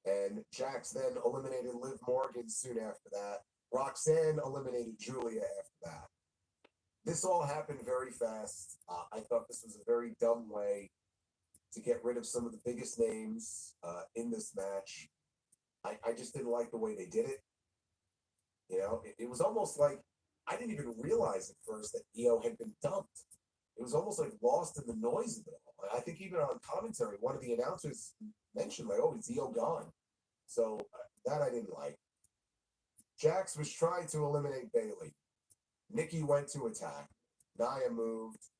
And Jax then eliminated Liv Morgan soon after that. Roxanne eliminated Julia after that. This all happened very fast. I thought this was a very dumb way to get rid of some of the biggest names in this match. I just didn't like the way they did it. You know, it was almost like I didn't even realize at first that Io had been dumped. It was almost like lost in the noise of it all. I think even on commentary, one of the announcers mentioned like, "Oh, is Io gone?" So that I didn't like. Jax was trying to eliminate Bayley. Nikki went to attack. Nia moved.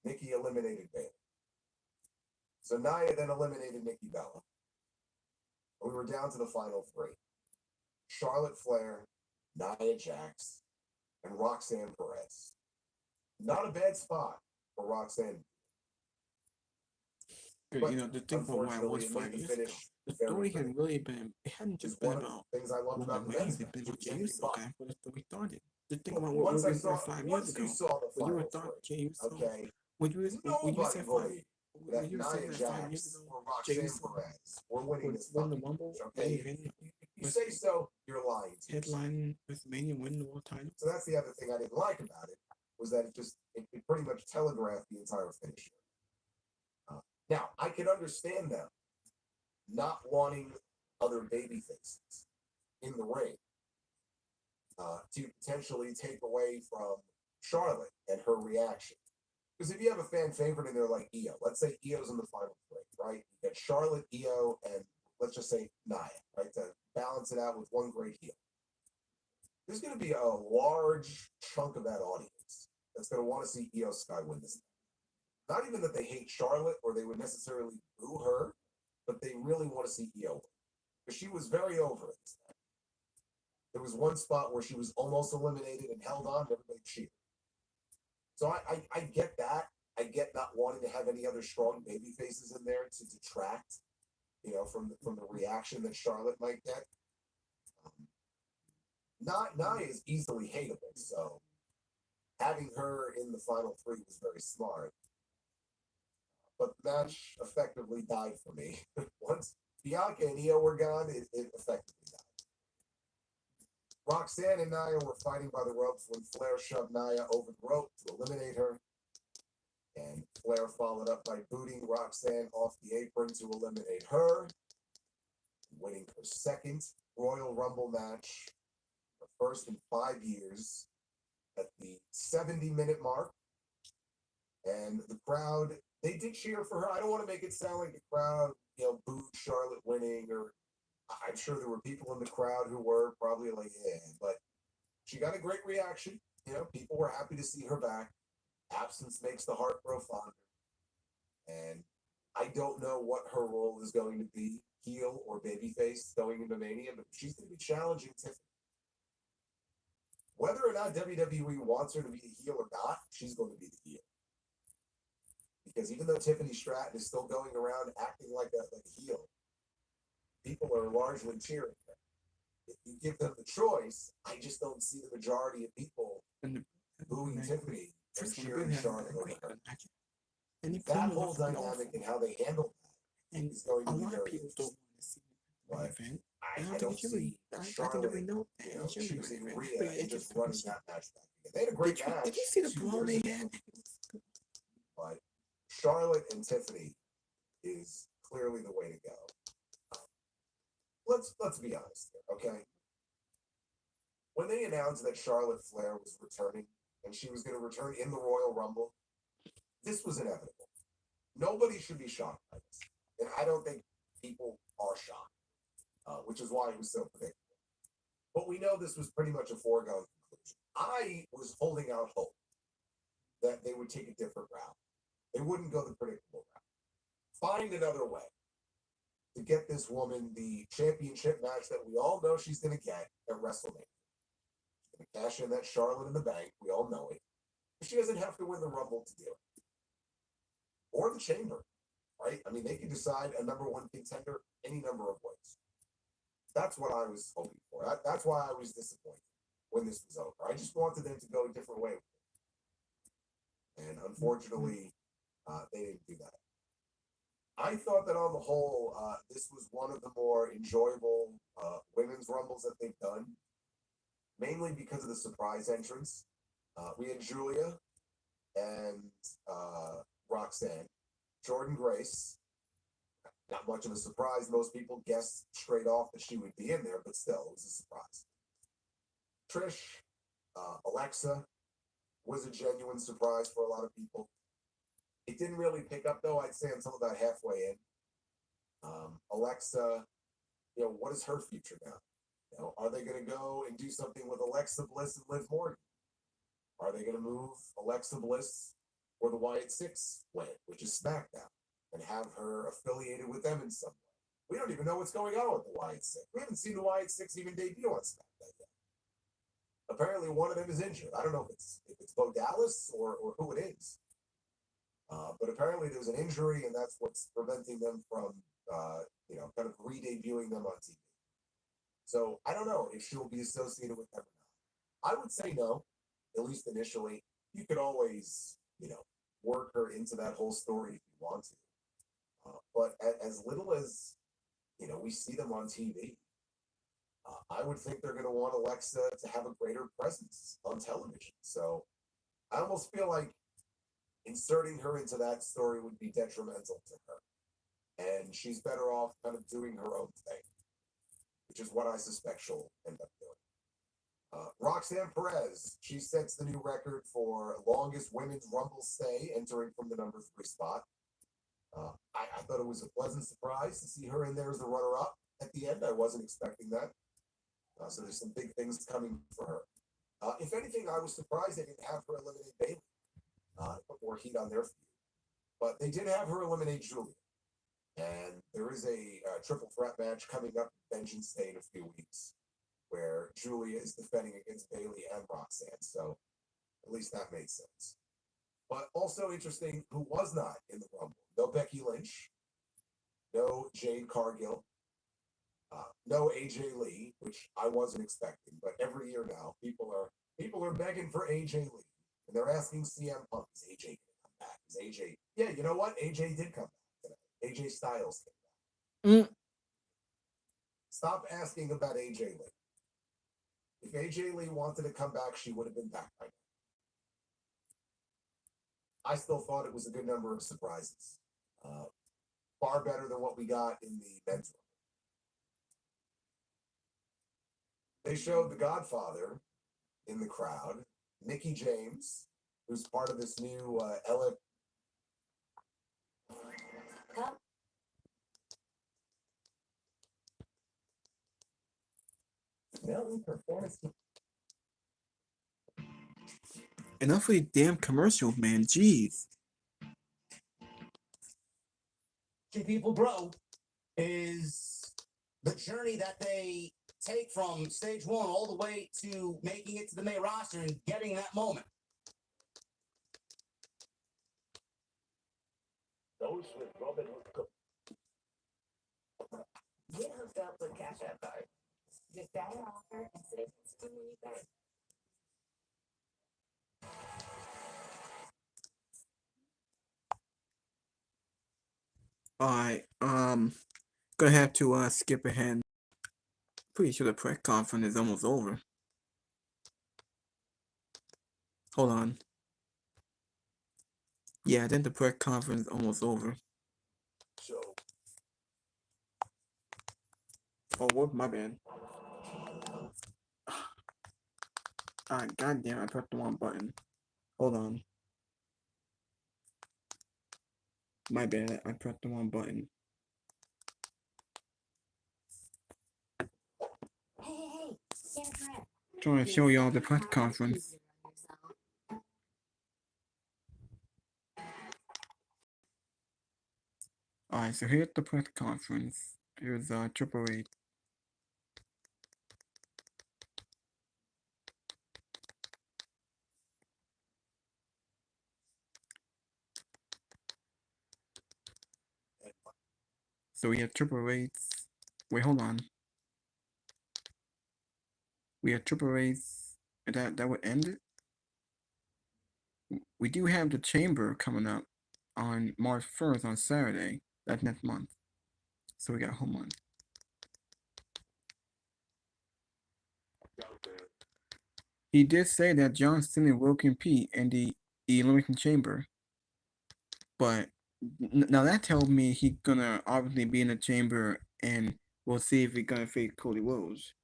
Nikki eliminated Bayley. So Nia then eliminated Nikki Bella. We were down to the final three: Charlotte Flair, Nia Jax, and Roxanne Perez. Not a bad spot for Roxanne. But, you know, the thing about why it was 5 years ago, the story had really been, it hadn't just been about things I loved about Roman the Reigns, men's it had been match. with Jey Uso, okay, where the story started. The thing about Once what I we saw, were 5 years once ago, you saw the when you final were thought three, Jey Uso, okay, when you nobody said believed that when you said Nia that 5 years Jax ago, or Jey Roxanne Uso Perez were winning would this win the fucking Rumble, match, okay? You say so, you're lying to yourself. headline WrestleMania, win the world title. So that's the other thing I didn't like about it, was that it pretty much telegraphed the entire finish. Now, I can understand them not wanting other baby faces in the ring to potentially take away from Charlotte and her reaction. Because if you have a fan favorite in there like Io, let's say Io's in the final three, right? You got Charlotte, Io, and let's just say Nia, right? To balance it out with one great heel. There's going to be a large chunk of that audience that's going to want to see Io Sky win this. Not even that they hate Charlotte or they would necessarily boo her, but they really want to see Io win. Because she was very over it this time. There was one spot where she was almost eliminated and held on, and everybody cheered. So I get that. I get not wanting to have any other strong baby faces in there to detract from the reaction that Charlotte might get. Nia is easily hateable, so having her in the final three was very smart. But the match effectively died for me. Once Bianca and Io were gone, it effectively died. Roxanne and Nia were fighting by the ropes when Flair shoved Nia over the rope to eliminate her. And Flair followed up by booting Roxanne off the apron to eliminate her, winning her second Royal Rumble match, her first in 5 years, at the 70-minute mark. And the crowd, they did cheer for her. I don't want to make it sound like the crowd, booed Charlotte winning, or I'm sure there were people in the crowd who were probably like, yeah, but she got a great reaction. People were happy to see her back. Absence makes the heart grow fonder. And I don't know what her role is going to be, heel or babyface, going into Mania, but she's going to be challenging Tiffany. Whether or not WWE wants her to be the heel or not, she's going to be the heel. Because even though Tiffany Stratton is still going around acting like a heel, people are largely cheering her. If you give them the choice, I just don't see the majority of people booing Tiffany and cheering Charlotte over her. That whole dynamic and how they handle that is going to be very interesting. But I don't see Charlotte, choosing Rhea and just running that match back. They had a great match. Did you see the brawl they had? But Charlotte and Tiffany is clearly the way to go. Let's be honest here, okay? When they announced that Charlotte Flair was returning and she was going to return in the Royal Rumble, this was inevitable. Nobody should be shocked by this, and I don't think people are shocked, which is why it was so predictable. But we know this was pretty much a foregone conclusion. I was holding out hope that they would take a different route. They wouldn't go the predictable route. Find another way to get this woman the championship match that we all know she's going to get at WrestleMania. She's going to cash in that Charlotte in the Bank. We all know it. But she doesn't have to win the Rumble to do it. Or the Chamber, right? I mean, they can decide a number one contender any number of ways. That's what I was hoping for. That's why I was disappointed when this was over. I just wanted them to go a different way. And unfortunately, they didn't do that. I thought that on the whole, this was one of the more enjoyable women's rumbles that they've done, mainly because of the surprise entrance. We had Julia and Roxanne, Jordan Grace. Not much of a surprise. Most people guessed straight off that she would be in there, but still, it was a surprise. Trish, Alexa was a genuine surprise for a lot of people. It didn't really pick up, though, I'd say, until about halfway in. Alexa, what is her future now? Are they going to go and do something with Alexa Bliss and Liv Morgan? Are they going to move Alexa Bliss where the Wyatt Six went, which is SmackDown, and have her affiliated with them in some way? We don't even know what's going on with the Wyatt Six. We haven't seen the Wyatt Six even debut on SmackDown yet. Apparently, one of them is injured. I don't know if it's Bo Dallas or who it is. But apparently there's an injury, and that's what's preventing them from, kind of re-debuting them on TV. So I don't know if she'll be associated with them or not. I would say no, at least initially. You could always, work her into that whole story if you want to. But as little as, we see them on TV, I would think they're going to want Alexa to have a greater presence on television. So I almost feel like inserting her into that story would be detrimental to her. And she's better off kind of doing her own thing, which is what I suspect she'll end up doing. Roxanne Perez, she sets the new record for longest women's Rumble stay, entering from the number 3 spot. I thought it was a pleasant surprise to see her in there as the runner-up at the end. I wasn't expecting that. So there's some big things coming for her. If anything, I was surprised they didn't have her eliminate Bayley. Put more heat on their feud. But they did have her eliminate Julia. And there is a triple threat match coming up in Vengeance Day in a few weeks, where Julia is defending against Bayley and Roxanne. So at least that made sense. But also interesting, who was not in the Rumble? No Becky Lynch. no Jade Cargill, no AJ Lee, which I wasn't expecting, but every year now people are begging for AJ Lee, and they're asking CM Punk, is AJ going to come back? Is AJ? Yeah, you know what? AJ did come back today. AJ Styles came back. Stop asking about AJ Lee. If AJ Lee wanted to come back, she would have been back by now. I still thought it was a good number of surprises. Far better than what we got in the men's room. They showed the Godfather in the crowd, Mickey James, who's part of this new LA. Melton performance. Enough of the damn commercial, man. Jeez. People, bro, is the journey that they take from stage one all the way to making it to the main roster and getting that moment. Those with Robin Hood. Get hooked up with Cash App card. Just dial an offer and save when you pay. Alright, gonna have to skip ahead. Pretty sure the press conference is almost over. Hold on. Yeah, I think the press conference is almost over. So, Oh, what? My bad. Ah, goddamn! I pressed the wrong button. Hold on. My bad. I pressed the wrong button. Hey, get a grip. Trying to show y'all the press conference. Alright, so here's the press conference. Here's Triple H. So we have Triple H. Wait, hold on. We have Triple H. That would end it. We do have the Chamber coming up on March 1st on Saturday. That's next month. So we got a whole month. He did say that John Cena will compete in the Elimination Chamber. But now that tells me he's gonna obviously be in the chamber, and we'll see if he's gonna face Cody Rhodes.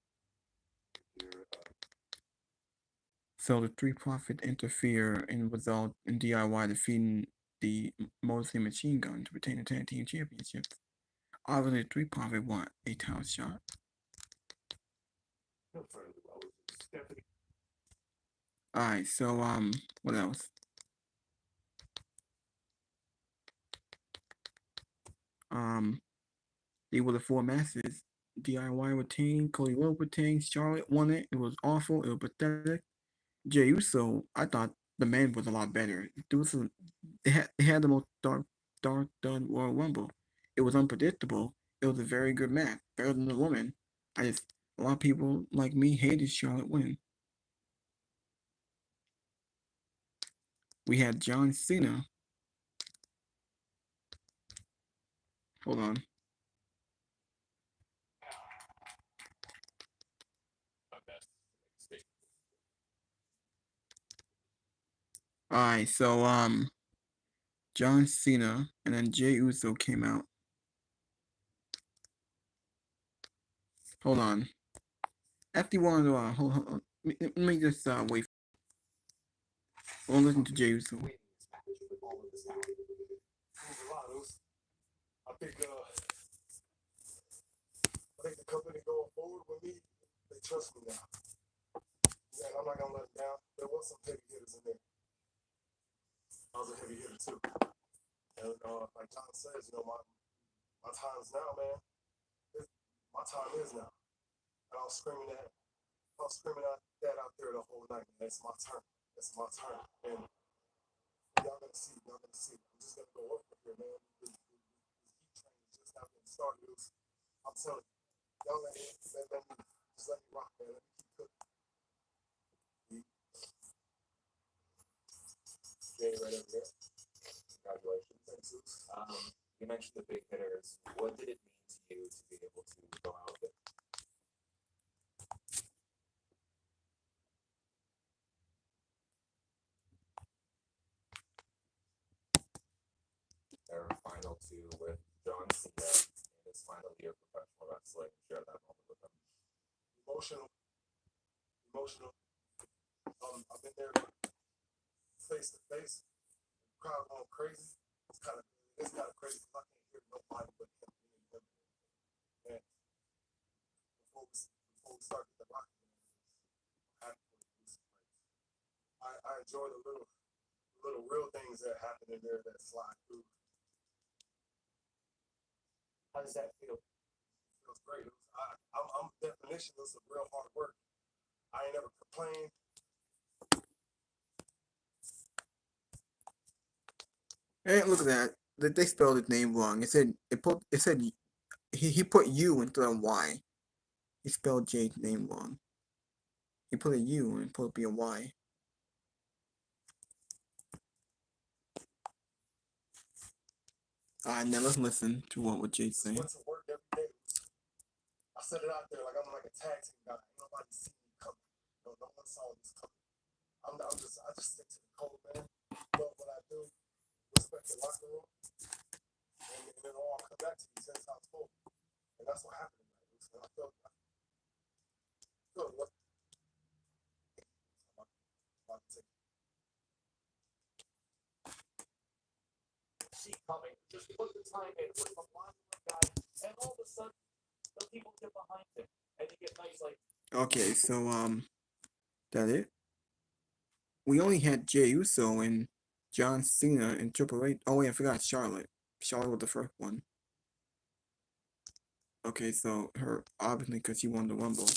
So the Three Profit interfere and result in DIY defeating the Mosley Machine Gun to retain the tag team championships. Obviously, Three Profit want a title shot. Alright, so what else? They were the four masses. DIY retained, Cody Rhodes retained, Charlotte won it. It was awful, it was pathetic. Jey Uso, I thought the man was a lot better. They had the most dark done Royal Rumble. It was unpredictable. It was a very good match, better than the woman. A lot of people like me hated Charlotte winning. We had John Cena. Hold on. Alright, so John Cena and then Jey Uso came out. Hold on. After you want to hold on. Let me just wait. We'll listen to Jey Uso. I think the company going forward with me, they trust me now. And I'm not gonna let them down. There was some heavy hitters in there. I was a heavy hitter too. And like John says, my time's now, man. My time is now. And I was screaming that out there the whole night, man. It's my turn. It's my turn. And y'all gonna see. I'm just gonna go over here, man. This heat train is just not gonna start loose. I'm telling you, y'all let me just let me rock, man. Let me keep cooking. Jay, right over there. Congratulations. Thanks, Zeus. You mentioned the big hitters. What did it mean to you to be able to go out with it? Their final two with John Cena in his final year of professional wrestling. Share that moment with him. Emotional. I've been there face to face. The crowd going crazy. It's kind of crazy because I can't hear nobody but him. And before we start the rock, I enjoy the little real things that happen in there that slide through. How does that feel? It feels great. I'm definition of some real hard work. I ain't never complained. Hey, look at that. They spelled his name wrong. It said he put U instead of Y. He spelled Jay's name wrong. He put a U and put it be a Y. Alright, now let's listen to what Jay's saying. Went to work every day. I set it out there like I'm like a tag team guy. Ain't nobody see me coming. No one saw this coming. I just stick to the code, man. Love what I do. Respect the locker room. And it'll all come back to you 10 times full. And that's what happened tonight. So I felt what See coming. Just put the time in with a lot of guys, and all of a sudden, the people get behind him, and you get nice like. Okay, so that it? We only had Jey Uso and John Cena and Triple H. Oh wait, I forgot Charlotte. Charlotte was the first one. Okay, so her obviously because she won the Rumble.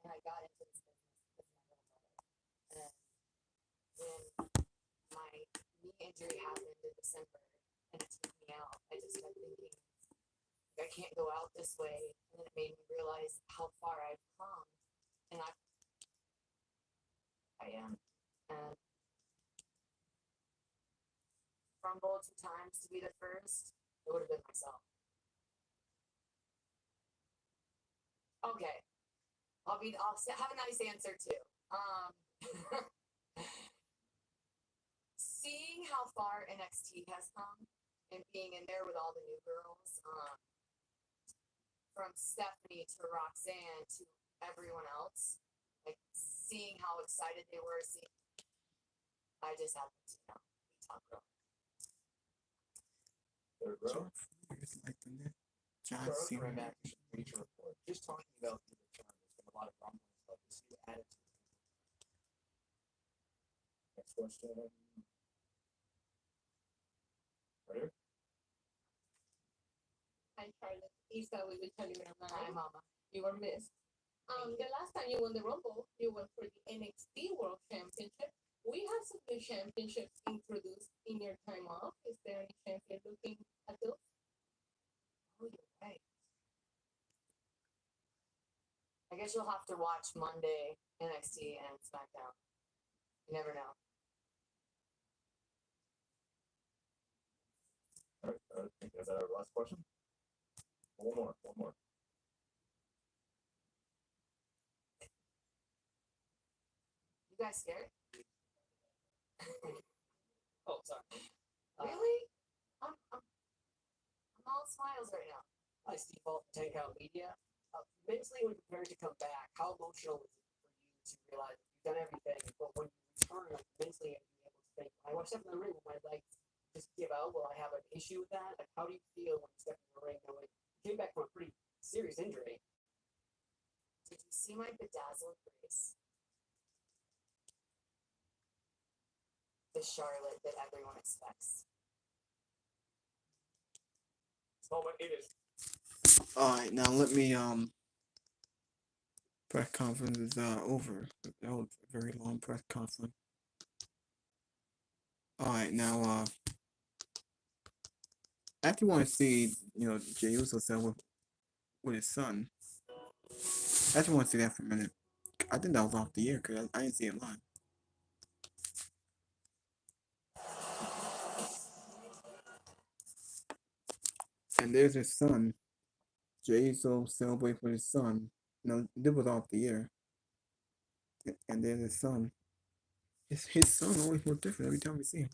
And I got into this business with my little brother. And when my knee injury happened in December and it took me out, I just kept thinking, I can't go out this way. And then it made me realize how far I've come. And I am. And Rumble 2 times to be the first, it would have been myself. Okay. I'll have a nice answer too. Seeing how far NXT has come and being in there with all the new girls, from Stephanie to Roxanne to everyone else, like seeing how excited they were, I just happened to be top girl. Third row. John Charlotte Cena. ran back to the Preacher Report. Just talking about the return, there's been a lot of rumblings about this new attitude. Next question. Right here. Hi, Charlotte. Isa, we will tell you in a Hi, minute. Mama. You were missed. The last time you won the Rumble, you went for the NXT World Championship. We have some new championships introduced in your time off. Is there any chance you're looking at those? Oh, you're right. I guess you'll have to watch Monday NXT and SmackDown. You never know. All right, is that our last question? One more. You guys scared? Oh, sorry. Really? I'm all smiles right now. Hi, Steve Ball, Tank Out Media. Mentally, when preparing to come back, how emotional was it for you to realize you've done everything, but when you return, like, mentally, and being able to think, when I watched up in the ring, my legs just give out, will I have an issue with that? Like, how do you feel when you step in the ring knowing you came back from a pretty serious injury? Did you see my bedazzled grace? The Charlotte that everyone expects. Moment it is. Alright, now let me press conference is over. That was a very long press conference. Alright, now I actually want to see, Jey Uso celebrate with his son. I just want to see that for a minute. I think that was off the air because I didn't see it live. And there's his son. Jey Uso celebrate with his son. No, this was off the air. And there's his son. His son always looks different every time we see him.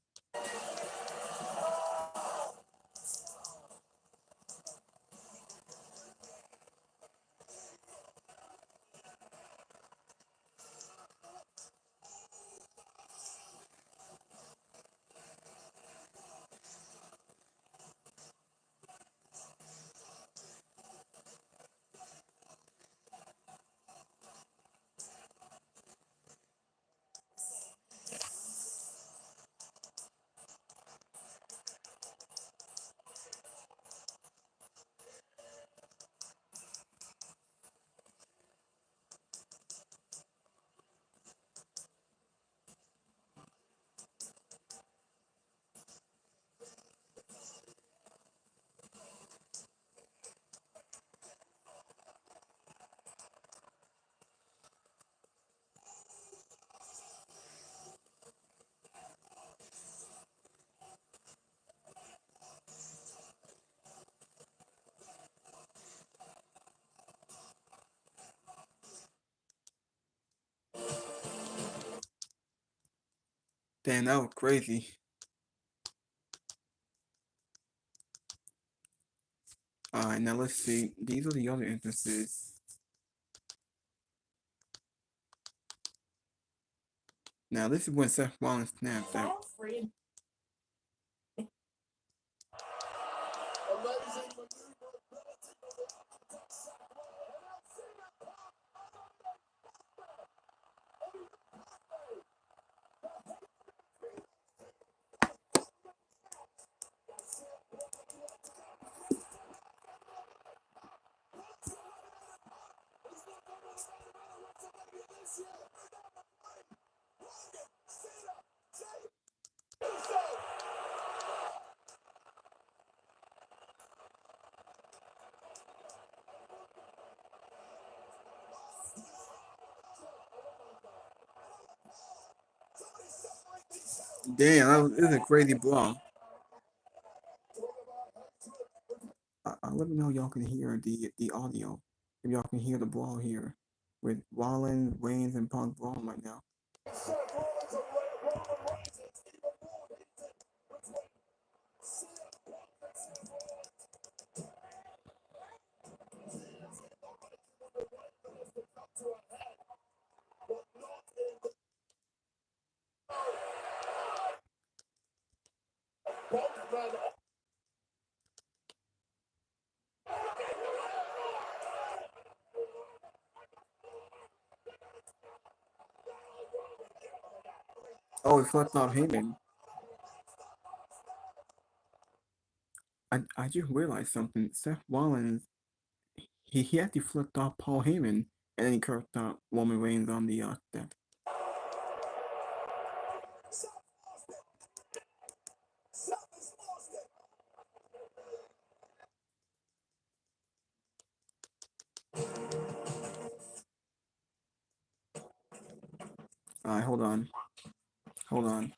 Damn, that was crazy. Alright, now let's see. These are the other entrances. Now this is when Seth Rollins snapped out. Damn, this is a crazy brawl. Let me know y'all can hear the audio. If y'all can hear the brawl here with Rollins, Reigns, and Punk brawling right now. Oh, he flipped off Heyman. I just realized something. Seth Rollins, he actually flipped off Paul Heyman, and then he cursed out Roman Reigns on the step. Alright, hold on. Hold on.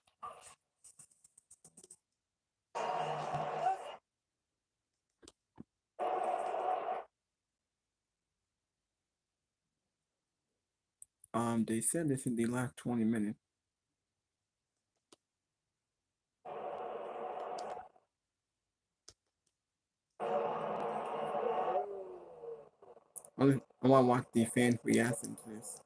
They said this in the last 20 minutes. I want to watch the fans reaction to this.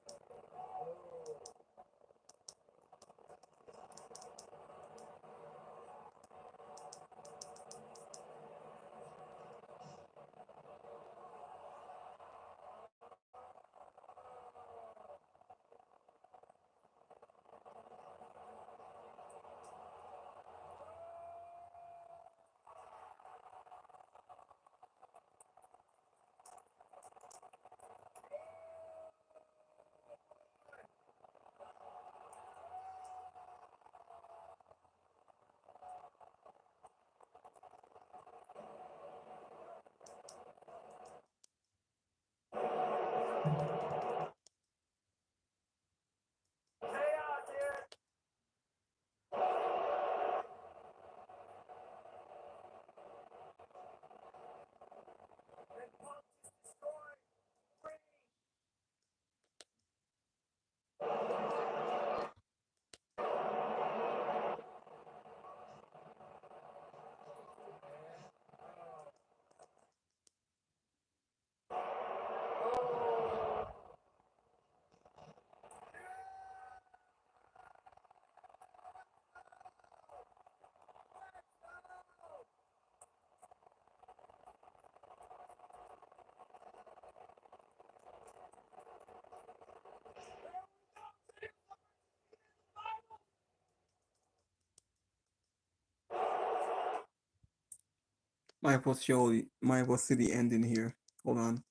Might as well see the ending here. Hold on.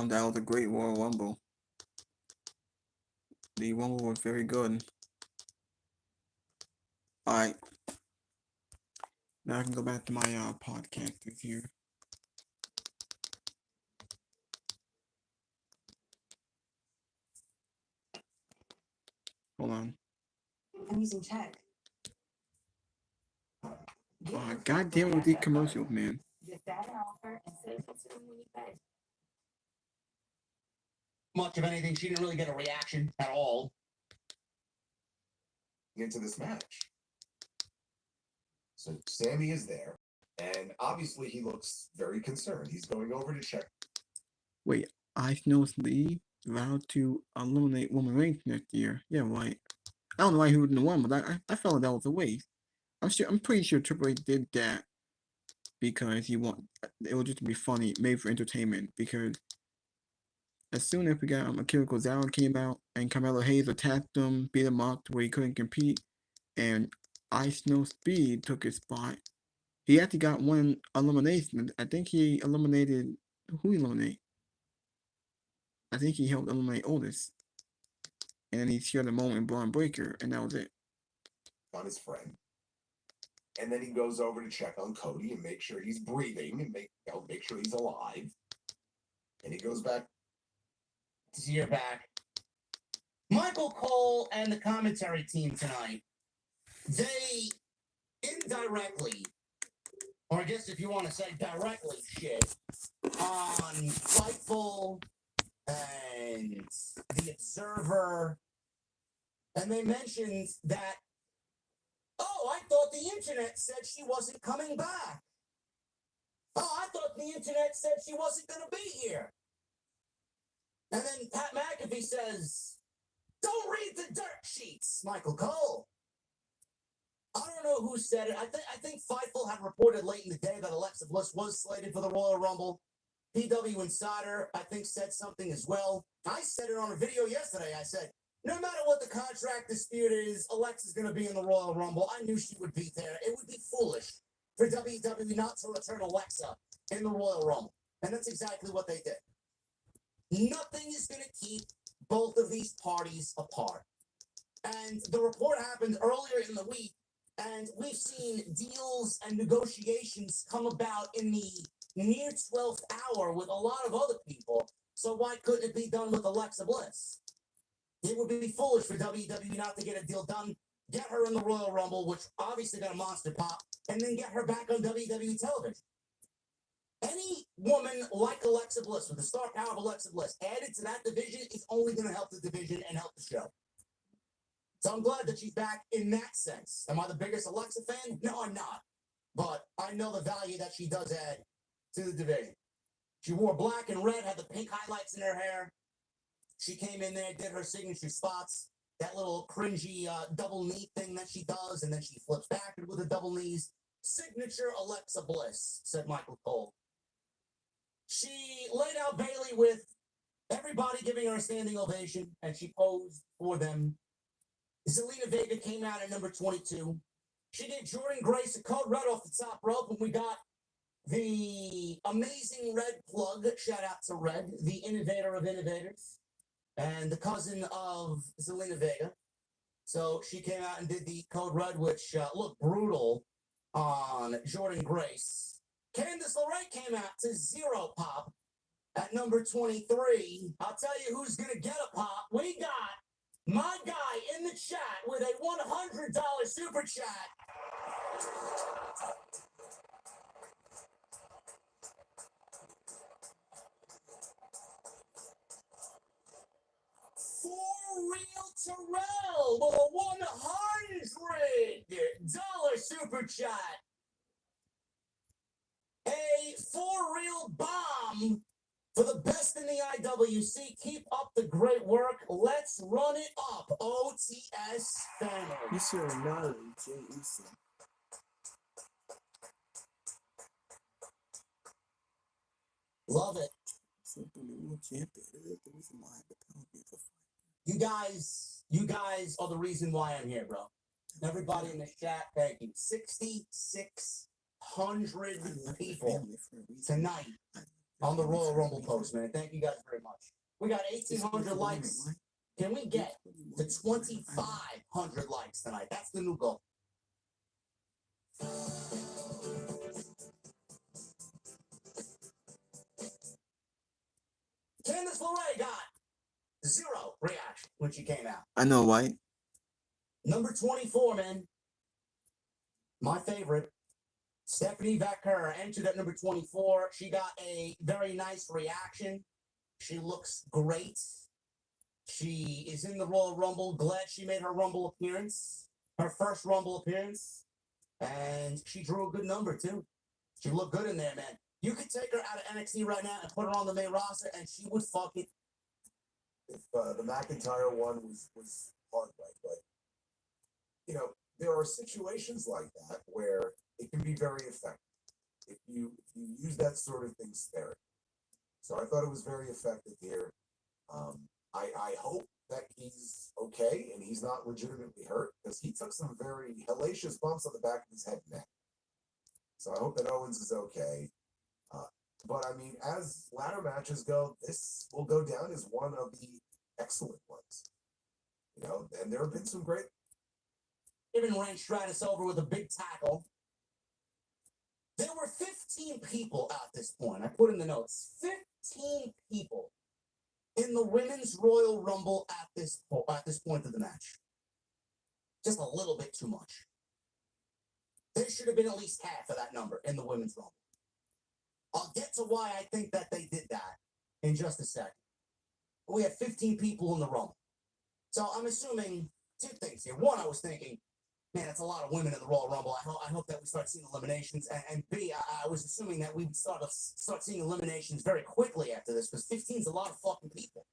That was a great Royal Rumble. The Rumble was very good. Alright. Now I can go back to my podcasters here. Hold on. I'm using check. God damn it with these commercials, man. Get that offer and save it to them when you pay. Much of anything. She didn't really get a reaction at all. Into this match. So Sammy is there, and obviously he looks very concerned. He's going over to check. Wait, Ice Nose Lee vowed to eliminate Roman Reigns next year. Yeah, right. I don't know why he wouldn't have won, but I felt like that was a waste. I'm pretty sure Triple H did that because it would just be funny, made for entertainment. Because as soon as we got Akira Tozawa came out and Carmelo Hayes attacked him, beat him up to where he couldn't compete, and Ice No Speed took his spot. He actually got one elimination. I think he eliminated who he eliminated. I think he helped eliminate Otis. And then he shared a moment in Braun Breaker, and that was it. On his friend. And then he goes over to check on Cody and make sure he's breathing and make sure he's alive. And he goes back. So you're back. Michael Cole and the commentary team tonight, they indirectly, or I guess if you want to say directly, shit on Fightful and The Observer. And they mentioned that, oh, I thought the internet said she wasn't coming back. Oh, I thought the internet said she wasn't going to be here. And then Pat McAfee says, don't read the dirt sheets, Michael Cole. I don't know who said it. I think Fightful had reported late in the day that Alexa Bliss was slated for the Royal Rumble. PW Insider, I think, said something as well. I said it on a video yesterday. I said, no matter what the contract dispute is, Alexa's going to be in the Royal Rumble. I knew she would be there. It would be foolish for WWE not to return Alexa in the Royal Rumble. And that's exactly what they did. Nothing is going to keep both of these parties apart. And the report happened earlier in the week, and we've seen deals and negotiations come about in the near 12th hour with a lot of other people. So why couldn't it be done with Alexa Bliss? It would be foolish for WWE not to get a deal done, get her in the Royal Rumble, which obviously got a monster pop, and then get her back on WWE television. Any woman like Alexa Bliss, with the star power of Alexa Bliss, added to that division is only going to help the division and help the show. So I'm glad that she's back in that sense. Am I the biggest Alexa fan? No, I'm not. But I know the value that she does add to the division. She wore black and red, had the pink highlights in her hair. She came in there, did her signature spots, that little cringy double knee thing that she does, and then she flips backward with the double knees. Signature Alexa Bliss, said Michael Cole. She laid out Bayley with everybody giving her a standing ovation, and she posed for them. Zelina Vega came out at number 22. She gave Jordan Grace a code red off the top rope, and we got the amazing Red plug. Shout out to Red, the innovator of innovators, and the cousin of Zelina Vega. So she came out and did the code red, which looked brutal on Jordan Grace. Candice LeRae came out to zero pop at number 23. I'll tell you who's going to get a pop. We got my guy in the chat with a $100 super chat. Real Terrell with a $100 super chat. A For Real Bomb for the best in the IWC. Keep up the great work. Let's run it up, OTS family. You should know, Jay Uso. Love it. Simply the world champion. That's the reason why I had to pound you for fight. You guys are the reason why I'm here, bro. Everybody in the chat, thank you. 6,600 people tonight on the Royal Rumble post, man. Thank you guys very much. We got 1,800 likes. Can we get to 2,500 likes tonight? That's the new goal. Candice LeRae got 0 reaction when she came out. I know, right? Number 24, man. My favorite. Stephanie Becker entered at number 24. She got a very nice reaction. She looks great. She is in the Royal Rumble. Glad she made her Rumble appearance. Her first Rumble appearance. And she drew a good number, too. She looked good in there, man. You could take her out of NXT right now and put her on the main roster, and she would fuck it. If the McIntyre one was hard, right? But, you know, there are situations like that where it can be very effective if you use that sort of thing sparingly. So I thought it was very effective here. I hope that he's okay and he's not legitimately hurt, because he took some very hellacious bumps on the back of his head and neck. So I hope that Owens is okay. But I mean, as ladder matches go, this will go down as one of the excellent ones. You know, and there have been some great. Even ran Stratus over with a big tackle. There were 15 people at this point. I put in the notes. 15 people in the Women's Royal Rumble at this point of the match. Just a little bit too much. There should have been at least half of that number in the Women's Rumble. I'll get to why I think that they did that in just a second. We had 15 people in the Rumble. So I'm assuming 2 things here. One, I was thinking, man, that's a lot of women in the Royal Rumble. I hope that we start seeing eliminations. And B, I was assuming that we would start seeing eliminations very quickly after this, because 15 is a lot of fucking people.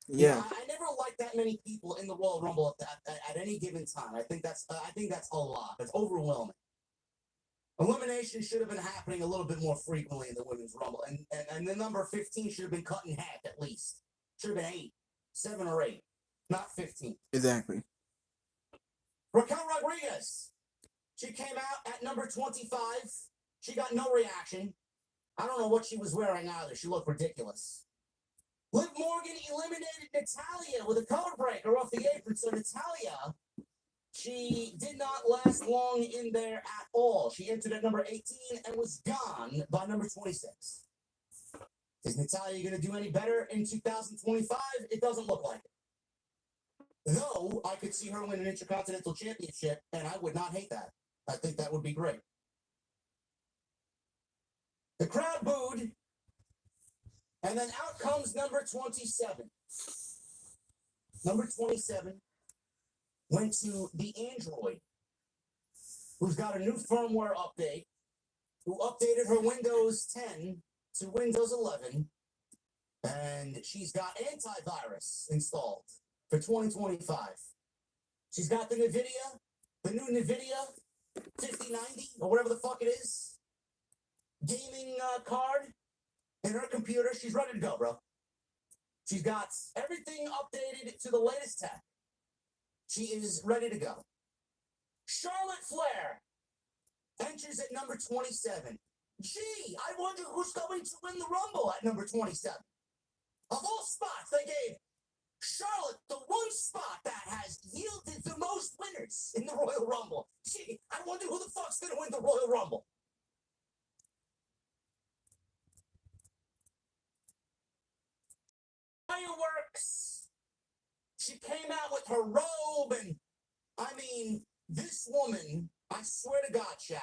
Yeah. You know, I never liked that many people in the Royal Rumble at any given time. I think that's a lot. It's overwhelming. Elimination should have been happening a little bit more frequently in the Women's Rumble. And the number 15 should have been cut in half at least. Should have been 8, 7 or 8, not 15. Exactly. Raquel Rodriguez. She came out at number 25. She got no reaction. I don't know what she was wearing either. She looked ridiculous. Liv Morgan eliminated Natalya with a cover breaker off the apron. So Natalya, she did not last long in there at all. She entered at number 18 and was gone by number 26. Is Natalya going to do any better in 2025? It doesn't look like it. Though I could see her win an Intercontinental Championship, and I would not hate that. I think that would be great. The crowd booed, and then out comes number 27. Number 27 went to the Android, who's got a new firmware update, who updated her Windows 10 to Windows 11, and she's got antivirus installed for 2025. She's got the new NVIDIA 5090, or whatever the fuck it is, gaming card in her computer. She's ready to go, bro. She's got everything updated to the latest tech. She is ready to go. Charlotte Flair enters at number 27. Gee, I wonder who's going to win the Rumble at number 27. Of all spots, they gave Charlotte the one spot that has yielded the most winners in the Royal Rumble. Gee, I wonder who the fuck's going to win the Royal Rumble. Fireworks. She came out with her robe, and I mean, this woman, I swear to God, chat,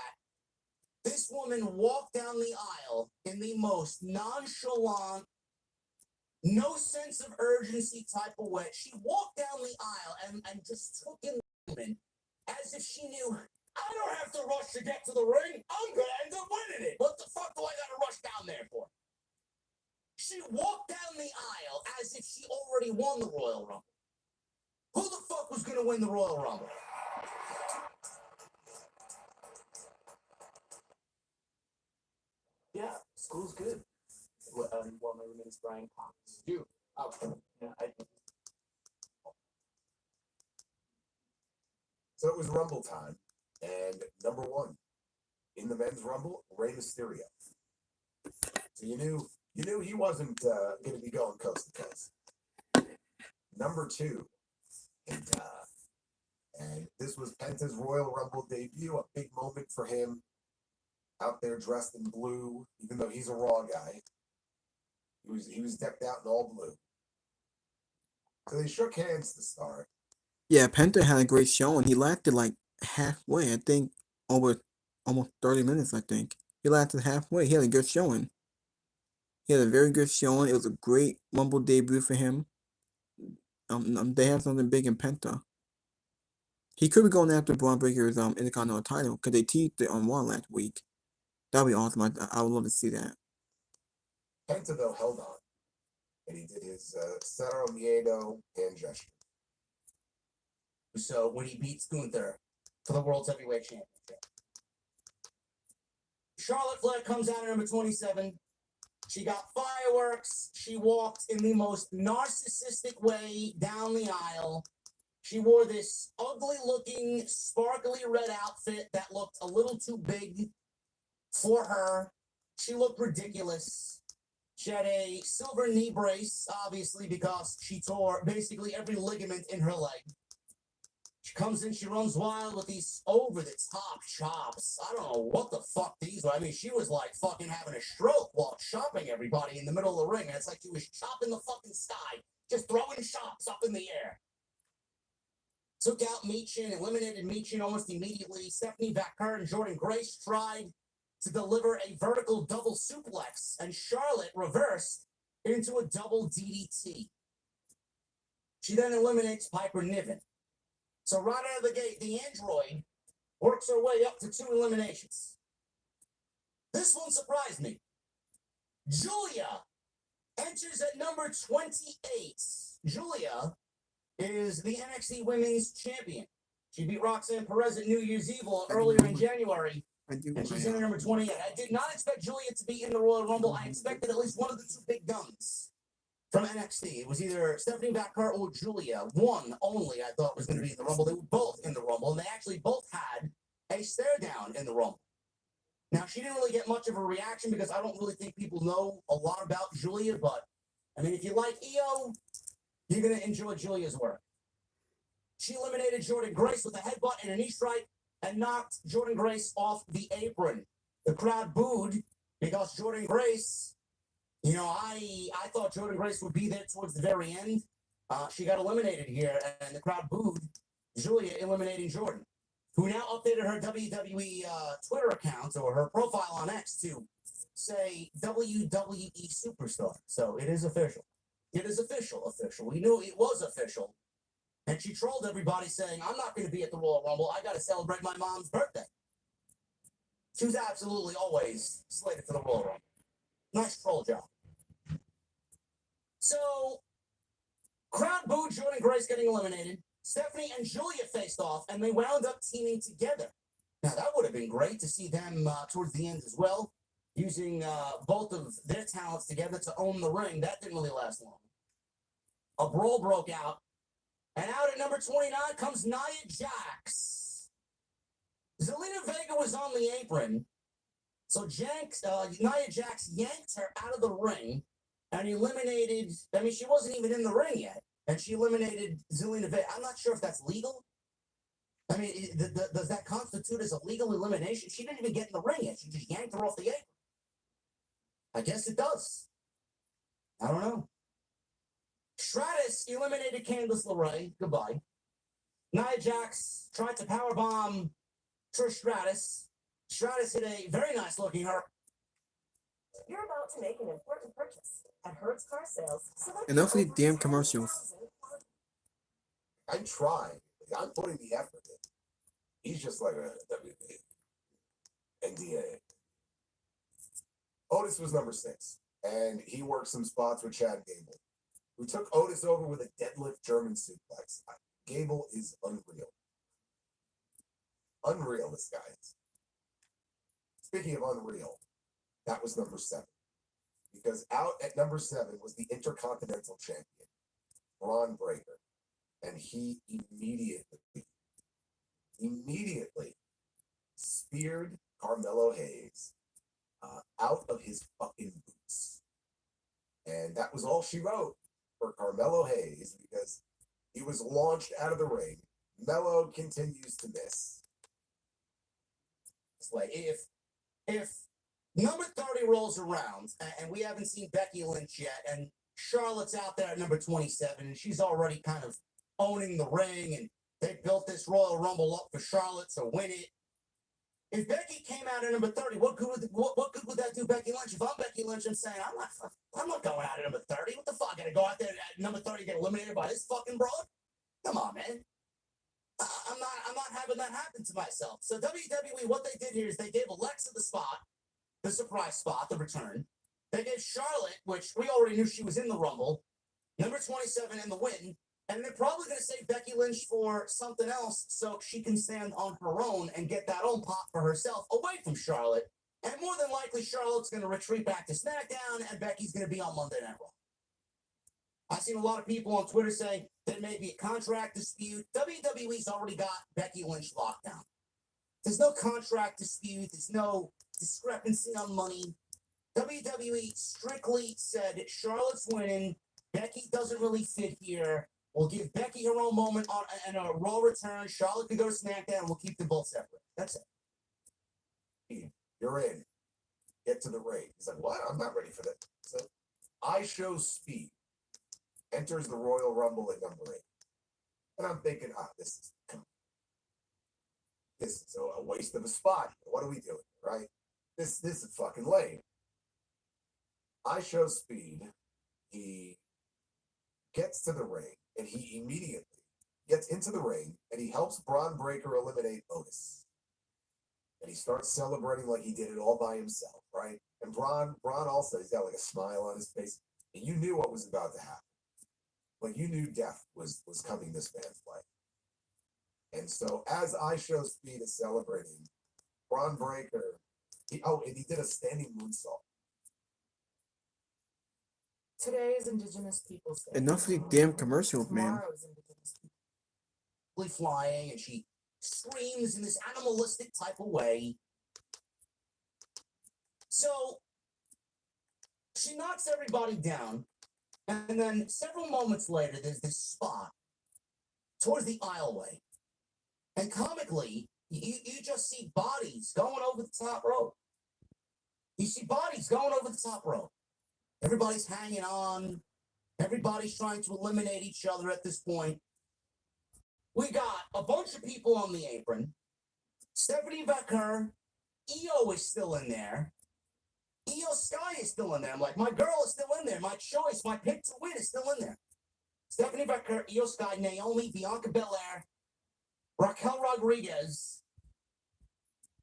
this woman walked down the aisle in the most nonchalant, no sense of urgency type of way. She walked down the aisle and just took in the moment as if she knew, I don't have to rush to get to the ring. I'm going to end up winning it. What the fuck do I got to rush down there for? She walked down the aisle as if she already won the Royal Rumble. Who the fuck was going to win the Royal Rumble? Yeah, school's good. Well, my roommate's Brian Cox. You. Oh, yeah, So it was Rumble time, and number one in the men's Rumble, Rey Mysterio. So you knew he wasn't going to be going coast to coast. Number two, and this was Penta's Royal Rumble debut, a big moment for him. Out there dressed in blue, even though he's a Raw guy. He was decked out in all blue. So they shook hands to start. Yeah, Penta had a great show, and he lasted like halfway. I think over almost 30 minutes. I think he lasted halfway. He had a good showing. He had a very good showing. It was a great Rumble debut for him. They have something big in Penta. He could be going after Braun Breaker's Intercontinental title because they teased it on Raw last week. That'd be awesome. I would love to see that. Penta, though, held on. And he did his Cero Miedo hand gesture. So when he beats Gunther for the World Heavyweight Championship. Charlotte Flair comes out at number 27. She got fireworks. She walked in the most narcissistic way down the aisle. She wore this ugly-looking, sparkly red outfit that looked a little too big for her. She looked ridiculous. She had a silver knee brace, obviously, because she tore basically every ligament in her leg. She comes in, she runs wild with these over-the-top chops. I don't know what the fuck these were. I mean, she was like fucking having a stroke while chopping everybody in the middle of the ring. And it's like she was chopping the fucking sky, just throwing chops up in the air. Took out Michin, eliminated Michin almost immediately. Stephanie Vaquer and Jordan Grace tried to deliver a vertical double suplex, and Charlotte reversed into a double DDT. She then eliminates Piper Niven. So right out of the gate, the android works her way up to 2 eliminations. This one surprised me. Julia enters at number 28. Julia is the NXT Women's Champion. She beat Roxanne Perez at New Year's Eve earlier in January, and she's in at number 28. I did not expect Julia to be in the Royal Rumble. I expected at least one of the 2 big guns from NXT. It was either Stephanie Vaquer or Julia. One only I thought was going to be in the Rumble. They were both in the Rumble, and they actually both had a stare down in the Rumble. Now, she didn't really get much of a reaction because I don't really think people know a lot about Julia, but, I mean, if you like EO, you're going to enjoy Julia's work. She eliminated Jordan Grace with a headbutt and a knee strike and knocked Jordan Grace off the apron. The crowd booed because Jordan Grace, you know, I thought Jordan Grace would be there towards the very end. She got eliminated here, and the crowd booed Julia eliminating Jordan, who now updated her WWE Twitter account or her profile on X to say WWE Superstar. So it is official. It is official. We knew it was official. And she trolled everybody saying, I'm not going to be at the Royal Rumble. I got to celebrate my mom's birthday. She was absolutely always slated for the Royal Rumble. Nice troll job. So, crowd booed Jordan Grace getting eliminated. Stephanie and Julia faced off, and they wound up teaming together. Now, that would have been great to see them towards the end as well, using both of their talents together to own the ring. That didn't really last long. A brawl broke out, and out at number 29 comes Nia Jax. Zelina Vega was on the apron, so Nia Jax yanked her out of the ring and eliminated, I mean, she wasn't even in the ring yet, and she eliminated Zelina Vega. I'm not sure if that's legal. I mean, does that constitute as a legal elimination? She didn't even get in the ring yet. She just yanked her off the apron. I guess it does. I don't know. Stratus eliminated Candice LeRae. Goodbye. Nia Jax tried to powerbomb Trish Stratus. Stratus hit a very nice looking her. You're about to make an important purchase. at Hertz Car Sales. Select Enough of these over damn commercials. 10,000 I'm trying. I'm putting the effort in. He's just like a WWE, NDA. Otis was number 6, and he worked some spots with Chad Gable, who took Otis over with a deadlift German suplex. Gable is unreal. Unreal, this guy is. Speaking of unreal, that was number 7. Because out at number 7 was the Intercontinental Champion, Braun Breaker. And he immediately speared Carmelo Hayes out of his fucking boots. And that was all she wrote for Carmelo Hayes, because he was launched out of the ring. Melo continues to miss. It's like if number 30 rolls around and we haven't seen Becky Lynch yet, and Charlotte's out there at number 27, and she's already kind of owning the ring, and they built this Royal Rumble up for Charlotte to win it. If Becky came out at number 30, what good would that do Becky Lynch? If I'm Becky Lynch, I'm saying I'm not going out at number 30. What the fuck? Gonna go out there at number 30 get eliminated by this fucking broad? Come on, man. I'm not having that happen to myself. So WWE, what they did here is they gave Alexa the spot, the surprise spot, the return. They gave Charlotte, which we already knew she was in the Rumble, number 27 in the win. And they're probably going to save Becky Lynch for something else so she can stand on her own and get that own pop for herself away from Charlotte. And more than likely, Charlotte's going to retreat back to SmackDown, and Becky's going to be on Monday Night Raw. I've seen a lot of people on Twitter saying there may be a contract dispute. WWE's already got Becky Lynch locked down. There's no contract dispute. There's no discrepancy on money. WWE strictly said Charlotte's winning. Becky doesn't really fit here. We'll give Becky her own moment on and a Raw return. Charlotte can go to SmackDown, and we'll keep them both separate. That's it. You're in. Get to the ring. He's like, what? I'm not ready for that. So I Show Speed enters the Royal Rumble at number 8. And I'm thinking, this is a waste of a spot. What are we doing, right? This is fucking lame. I Show Speed. He gets to the ring, and he immediately gets into the ring, and he helps Braun Breaker eliminate Otis. And he starts celebrating like he did it all by himself, right? And Braun also, he's got like a smile on his face. And you knew what was about to happen. Like, you knew death was coming this man's way. And so as I Show Speed is celebrating, Braun Breaker, and he did a standing moonsault. Today is Indigenous Peoples Day. Enough of these damn commercials, man. Tomorrow is Indigenous Peoples Flying, and she screams in this animalistic type of way. So she knocks everybody down, and then several moments later, there's this spot towards the aisleway, and comically, you just see bodies going over the top rope. You see bodies going over the top rope. Everybody's hanging on. Everybody's trying to eliminate each other at this point. We got a bunch of people on the apron. Stephanie Becker, Io is still in there. Io Sky is still in there. I'm like, my girl is still in there. My choice, my pick to win is still in there. Stephanie Becker, Io Sky, Naomi, Bianca Belair, Raquel Rodriguez.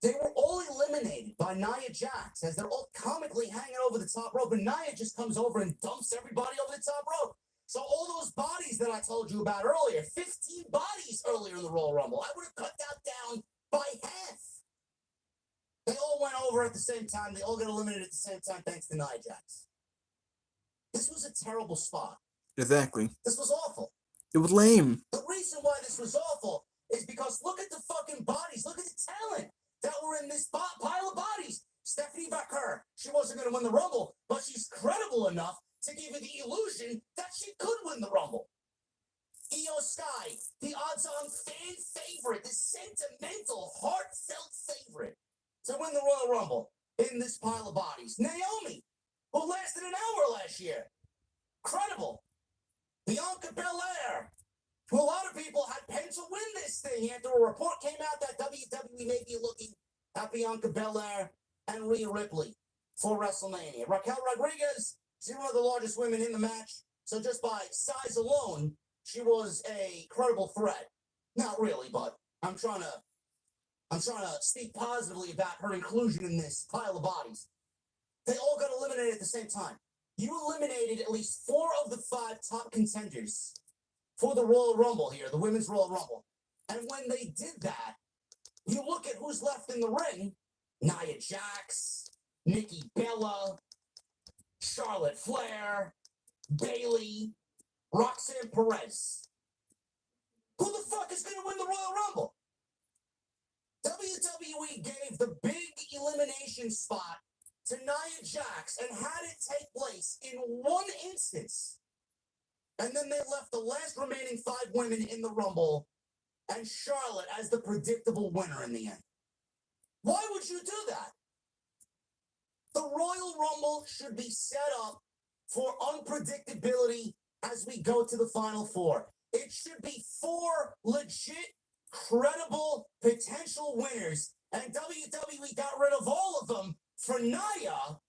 They were all eliminated by Nia Jax as they're all comically hanging over the top rope, and Nia just comes over and dumps everybody over the top rope. So all those bodies that I told you about earlier, 15 bodies earlier in the Royal Rumble, I would have cut that down by half. They all went over at the same time. They all got eliminated at the same time thanks to Nia Jax. This was a terrible spot. Exactly. This was awful. It was lame. The reason why this was awful is because look at the fucking bodies. Look at the talent that were in this pile of bodies. Stephanie Becker, she wasn't going to win the Rumble, but she's credible enough to give you the illusion that she could win the Rumble. Io Sky, the odds-on fan favorite, the sentimental, heartfelt favorite to win the Royal Rumble in this pile of bodies. Naomi, who lasted an hour last year. Credible. Bianca Belair, who a lot of people had pegged to win this thing after a report came out that WWE may be looking at Bianca Belair and Rhea Ripley for WrestleMania. Raquel Rodriguez, She's one of the largest women in the match, so just by size alone, she was a credible threat. Not really, but I'm trying to speak positively about her inclusion in this pile of bodies. They all got eliminated at the same time. You eliminated at least 4 of the 5 top contenders for the Royal Rumble here, the Women's Royal Rumble. And when they did that, you look at who's left in the ring: Nia Jax, Nikki Bella, Charlotte Flair, Bayley, Roxanne Perez. Who the fuck is going to win the Royal Rumble? WWE gave the big elimination spot to Nia Jax and had it take place in one instance. And then they left the last remaining 5 women in the Rumble and Charlotte as the predictable winner in the end. Why would you do that? The Royal Rumble should be set up for unpredictability as we go to the Final 4. It should be 4 legit, credible, potential winners, and WWE got rid of all of them for Nia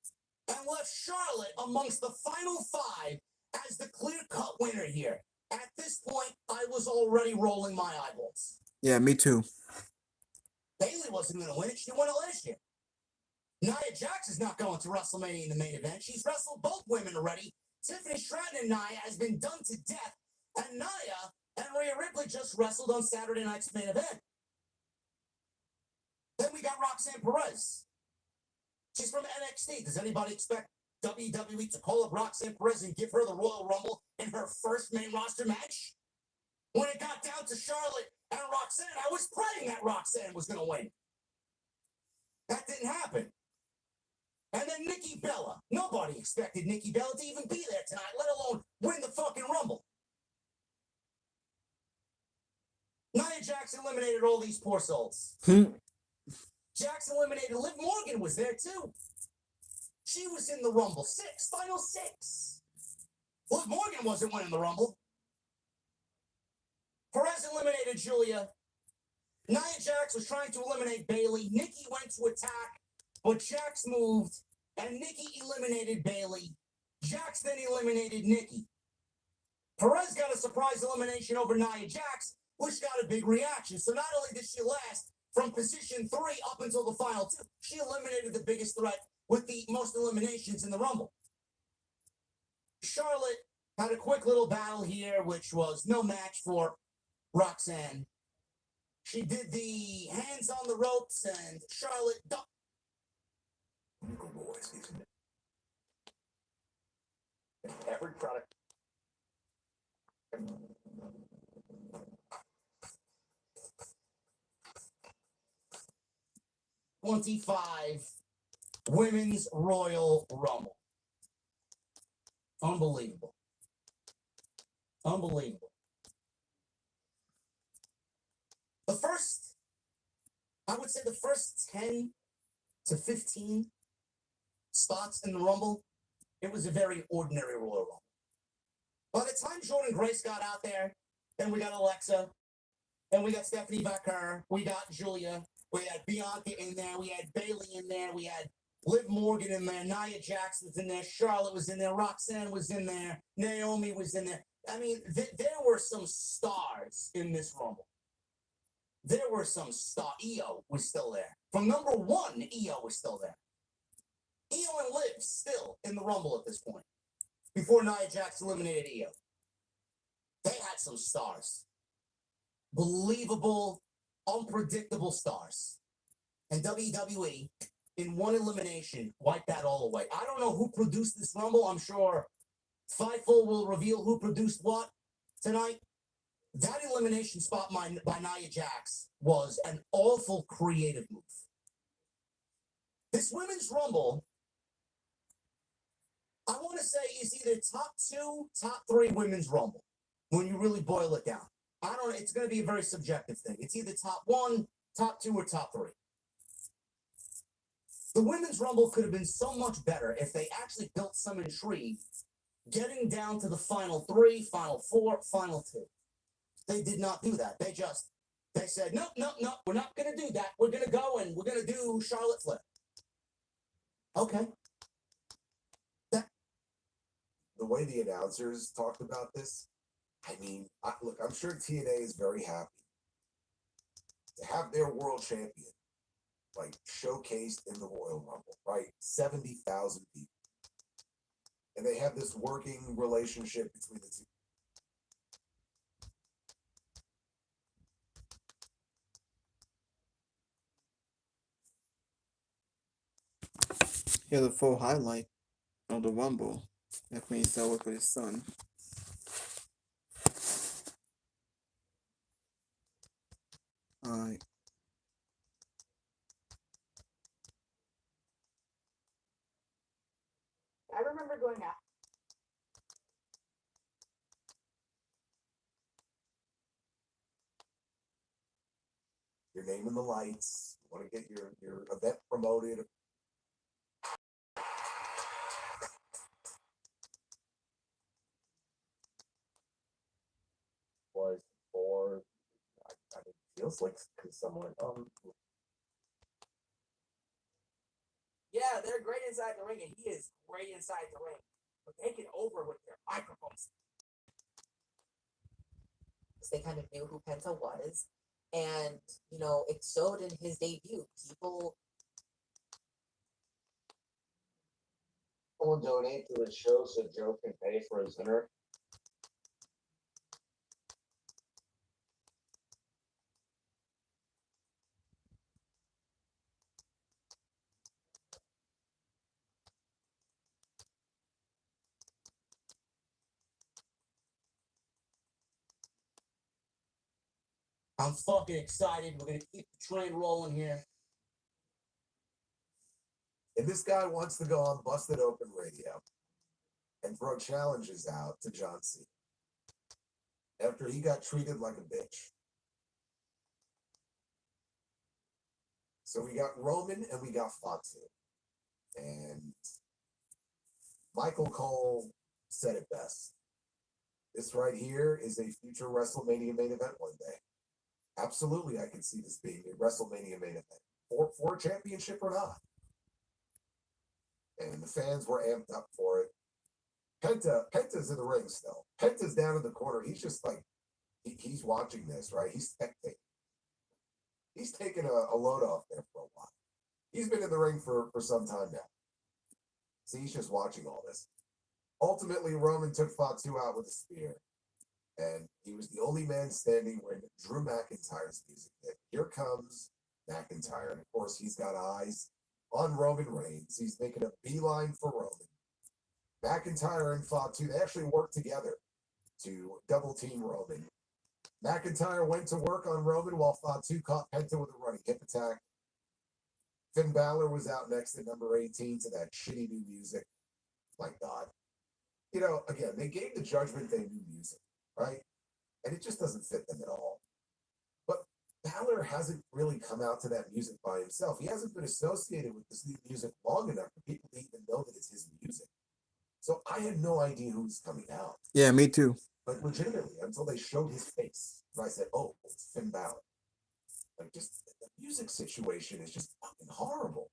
and left Charlotte amongst the final 5 as the clear-cut winner here. At this point, I was already rolling my eyeballs. Yeah, me too. Bayley wasn't going to win it. She won it last year. Nia Jax is not going to WrestleMania in the main event. She's wrestled both women already. Tiffany Stratton and Nia has been done to death. And Nia and Rhea Ripley just wrestled on Saturday night's main event. Then we got Roxanne Perez. She's from NXT. Does anybody expect WWE to call up Roxanne Perez and give her the Royal Rumble in her first main roster match? When it got down to Charlotte and Roxanne, I was praying that Roxanne was going to win. That didn't happen. And then Nikki Bella. Nobody expected Nikki Bella to even be there tonight, let alone win the fucking Rumble. Nia Jax eliminated all these poor souls. Jax eliminated Liv Morgan was there too. She was in the Rumble. Final 6. Liv Morgan wasn't winning the Rumble. Perez eliminated Julia. Nia Jax was trying to eliminate Bayley. Nikki went to attack, but Jax moved, and Nikki eliminated Bayley. Jax then eliminated Nikki. Perez got a surprise elimination over Nia Jax, which got a big reaction. So not only did she last from position 3 up until the final 2, she eliminated the biggest threat with the most eliminations in the Rumble. Charlotte had a quick little battle here, which was no match for Roxanne. She did the hands on the ropes, and Charlotte ducked. Every product. 25 Women's Royal Rumble. Unbelievable. Unbelievable. I would say the first 10 to 15 spots in the Rumble, it was a very ordinary Royal Rumble. By the time Jordan Grace got out there, then we got Alexa, then we got Stephanie Baker, we got Julia, we had Bianca in there, we had Bayley in there, we had Liv Morgan in there, Nia Jax was in there, Charlotte was in there, Roxanne was in there, Naomi was in there. I mean, there were some stars in this Rumble. There were some stars. Io was still there. From number 1, Io was still there. Io and Liv still in the Rumble at this point, before Nia Jax eliminated Io. They had some stars. Believable, unpredictable stars. And WWE, in one elimination, wiped that all away. I don't know who produced this Rumble. I'm sure Fightful will reveal who produced what tonight. That elimination spot by Nia Jax was an awful creative move. This Women's Rumble, I want to say, is either top 2, top 3 Women's Rumble, when you really boil it down. I don't know. It's going to be a very subjective thing. It's either top 1, top 2, or top 3. The Women's Rumble could have been so much better if they actually built some intrigue, getting down to the final 3, final 4, final 2. They did not do that. They said, no, we're not going to do that. We're going to go and we're going to do Charlotte Flair. Okay. the way the announcers talked about this, I mean, look, I'm sure TNA is very happy to have their world champion like showcased in the Royal Rumble, right? 70,000 people. And they have this working relationship between the two. Here's a full highlight of the Rumble that Queen Cell with his son. Alright. I remember going out. Your name in the lights. You want to get your event promoted. Was for, I mean, feels like somewhat Yeah, they're great inside the ring, and he is great inside the ring. But take it over with their microphones. They kind of knew who Penta was. And, you know, it showed in his debut. People Will donate to the show so Joe can pay for his dinner. I'm fucking excited. We're gonna keep the train rolling here. and this guy wants to go on Busted Open Radio and throw challenges out to John Cena after he got treated like a bitch. So we got Roman and we got Fatu. And Michael Cole said it best. This right here is a future WrestleMania main event one day. Absolutely, I can see this being a WrestleMania main event. For a championship or not. And the fans were amped up for it. Penta's in the ring still. Penta's down in the corner. He's just like, he's watching this, right? He's spectating. He's taking a load off there for a while. He's been in the ring for some time now. So he's just watching all this. Ultimately, Roman took Fatu out with a spear. And he was the only man standing when Drew McIntyre's music hit. Here comes McIntyre. And of course, he's got eyes on Roman Reigns. He's making a beeline for Roman. McIntyre and Fatu, they actually worked together to double team Roman. McIntyre went to work on Roman while Fatu caught Penta with a running hip attack. Finn Balor was out next at number 18 to that shitty new music. My God. You know, again, they gave the Judgment Day new music, right? And it just doesn't fit them at all. But Balor hasn't really come out to that music by himself. He hasn't been associated with this new music long enough for people to even know that it's his music. So I had no idea who was coming out. Yeah, me too. Like, legitimately, until they showed his face. And I said, oh, it's Finn Balor. Like, just the music situation is just fucking horrible.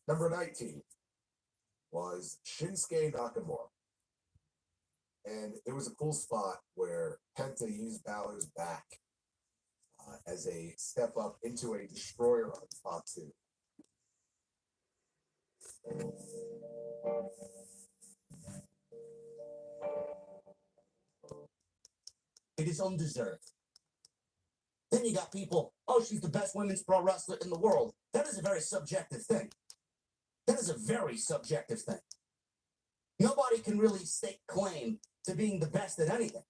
Number 19 was Shinsuke Nakamura. And there was a cool spot where Penta used Balor's back as a step up into a destroyer on Fatu. It is undeserved. Then you got people, oh, she's the best women's pro wrestler in the world. That is a very subjective thing. That is a very subjective thing. Nobody can really stake claim to being the best at anything.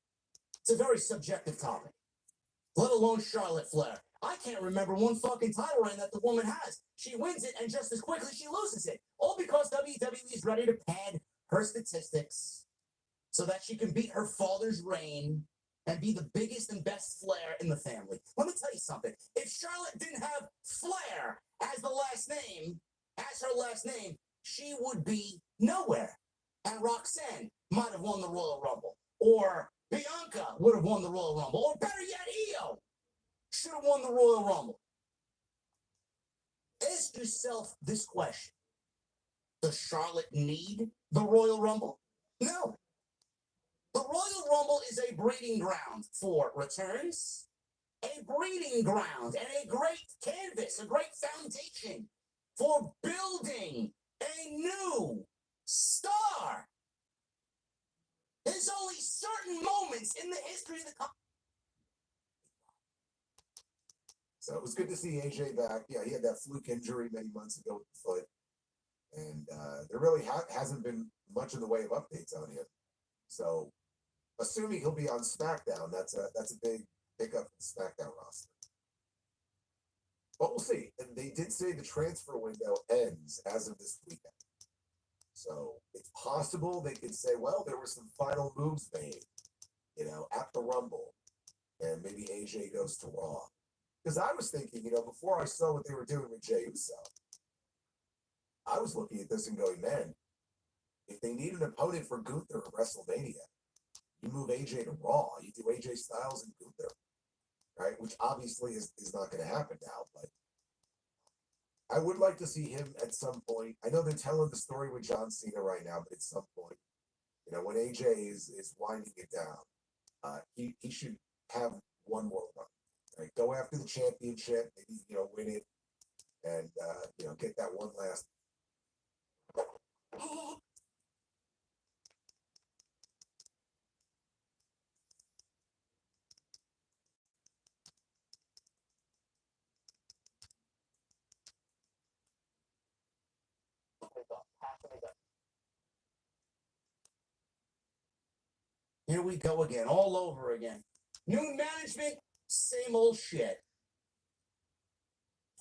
It's a very subjective topic. Let alone Charlotte Flair. I can't remember one fucking title reign that the woman has. She wins it and just as quickly she loses it. All because WWE is ready to pad her statistics so that she can beat her father's reign and be the biggest and best Flair in the family. Let me tell you something. If Charlotte didn't have Flair as her last name, she would be nowhere. And Roxanne might have won the Royal Rumble. Or Bianca would have won the Royal Rumble. Or better yet, Io should have won the Royal Rumble. Ask yourself this question. Does Charlotte need the Royal Rumble? No. The Royal Rumble is a breeding ground for returns, a breeding ground, and a great canvas, a great foundation for building a new star. There's only certain moments in the history of the company. So it was good to see AJ back. Yeah, he had that fluke injury many months ago with the foot. And there really hasn't been much in the way of updates on him. So assuming he'll be on SmackDown, that's a big pickup for the SmackDown roster. But we'll see. And they did say the transfer window ends as of this weekend. So it's possible they could say, well, there were some final moves made, at the Rumble. And maybe AJ goes to Raw. Because I was thinking, before I saw what they were doing with Jey Uso, I was looking at this and going, man, if they need an opponent for Gunther at WrestleMania, you move AJ to Raw. You do AJ Styles and Gunther, right? Which obviously is not going to happen now, but I would like to see him at some point. I know they're telling the story with John Cena right now, but at some point, when AJ is winding it down, he should have one more run. Right? Go after the championship, maybe, win it, and, get that one last. Here we go again, all over again. New management, same old shit.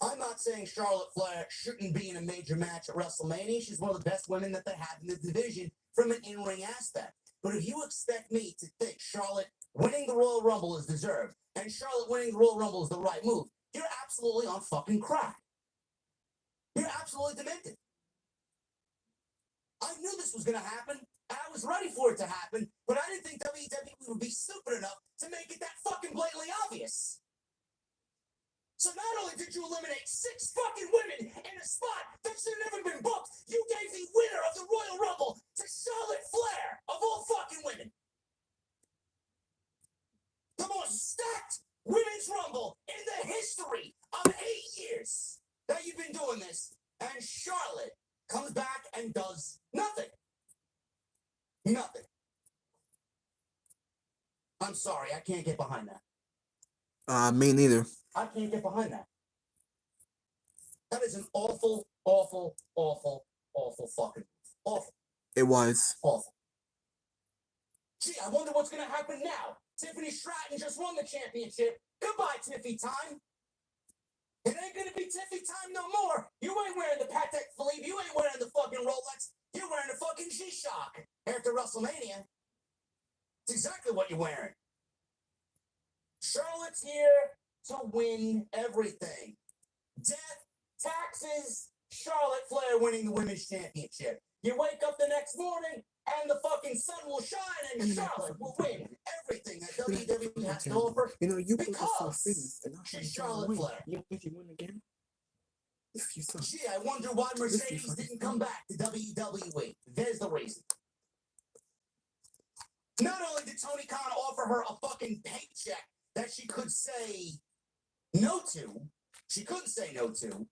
I'm not saying Charlotte Flair shouldn't be in a major match at WrestleMania. She's one of the best women that they have in the division from an in-ring aspect. But if you expect me to think Charlotte winning the Royal Rumble is deserved, and Charlotte winning the Royal Rumble is the right move, you're absolutely on fucking crack. You're absolutely demented. I knew this was going to happen, and I was ready for it to happen, but I didn't think WWE would be stupid enough to make it that fucking blatantly obvious. So not only did you eliminate 6 fucking women in a spot that should have never been booked, you gave the winner of the Royal Rumble to Charlotte Flair, of all fucking women. The most stacked women's Rumble in the history of 8 years that you've been doing this, and Charlotte comes back and does nothing. Nothing. I'm sorry, I can't get behind that. Me neither. I can't get behind that. That is an awful, awful, awful, awful fucking awful. It was. Awful. Gee, I wonder what's going to happen now. Tiffany Stratton just won the championship. Goodbye, Tiffy time. It ain't going to be Tiffy time no more. You ain't wearing the Patek Philippe. You ain't wearing the fucking Rolex. You're wearing a fucking G-Shock after WrestleMania. It's exactly what you're wearing. Charlotte's here to win everything. Death, taxes, Charlotte Flair winning the women's championship. You wake up the next morning and the fucking sun will shine and Charlotte will win everything that WWE has to offer You because she's Charlotte Flair. If you win again, if you suck. Gee, I wonder why Mercedes didn't come back to WWE. There's the reason. Not only did Tony Khan offer her a fucking paycheck that she could say no to, she couldn't say no to.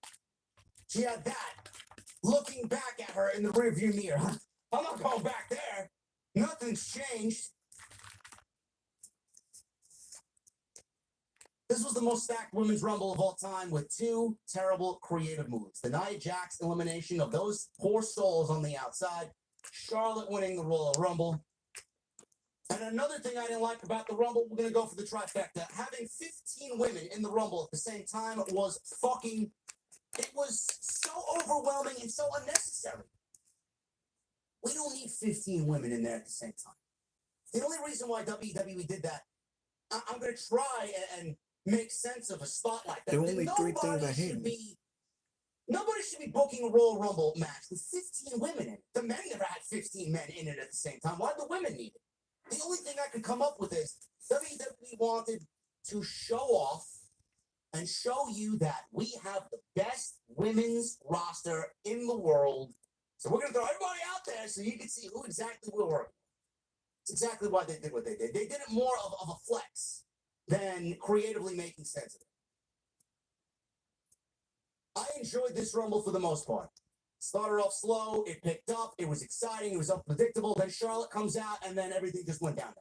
She had that looking back at her in the rearview mirror. I'm not going back there. Nothing's changed. This was the most stacked women's rumble of all time with 2 terrible creative moves. The Nia Jax elimination of those poor souls on the outside. Charlotte winning the Royal Rumble. And another thing I didn't like about the Rumble, we're going to go for the trifecta. Having 15 women in the Rumble at the same time was fucking, it was so overwhelming and so unnecessary. We don't need 15 women in there at the same time. The only reason why WWE did that, I'm going to try and make sense of a spot like that. There are only 3 things I hate. Nobody should be booking a Royal Rumble match with 15 women in it. The men never had 15 men in it at the same time. Why do the women need it? The only thing I could come up with is WWE wanted to show off and show you that we have the best women's roster in the world So we're gonna throw everybody out there so you can see who exactly we're working. It's exactly why they did what they did. They did it more of a flex than creatively making sense of it. I enjoyed this Rumble for the most part. Started off slow, it picked up, it was exciting, it was unpredictable. Then Charlotte comes out, and then everything just went down.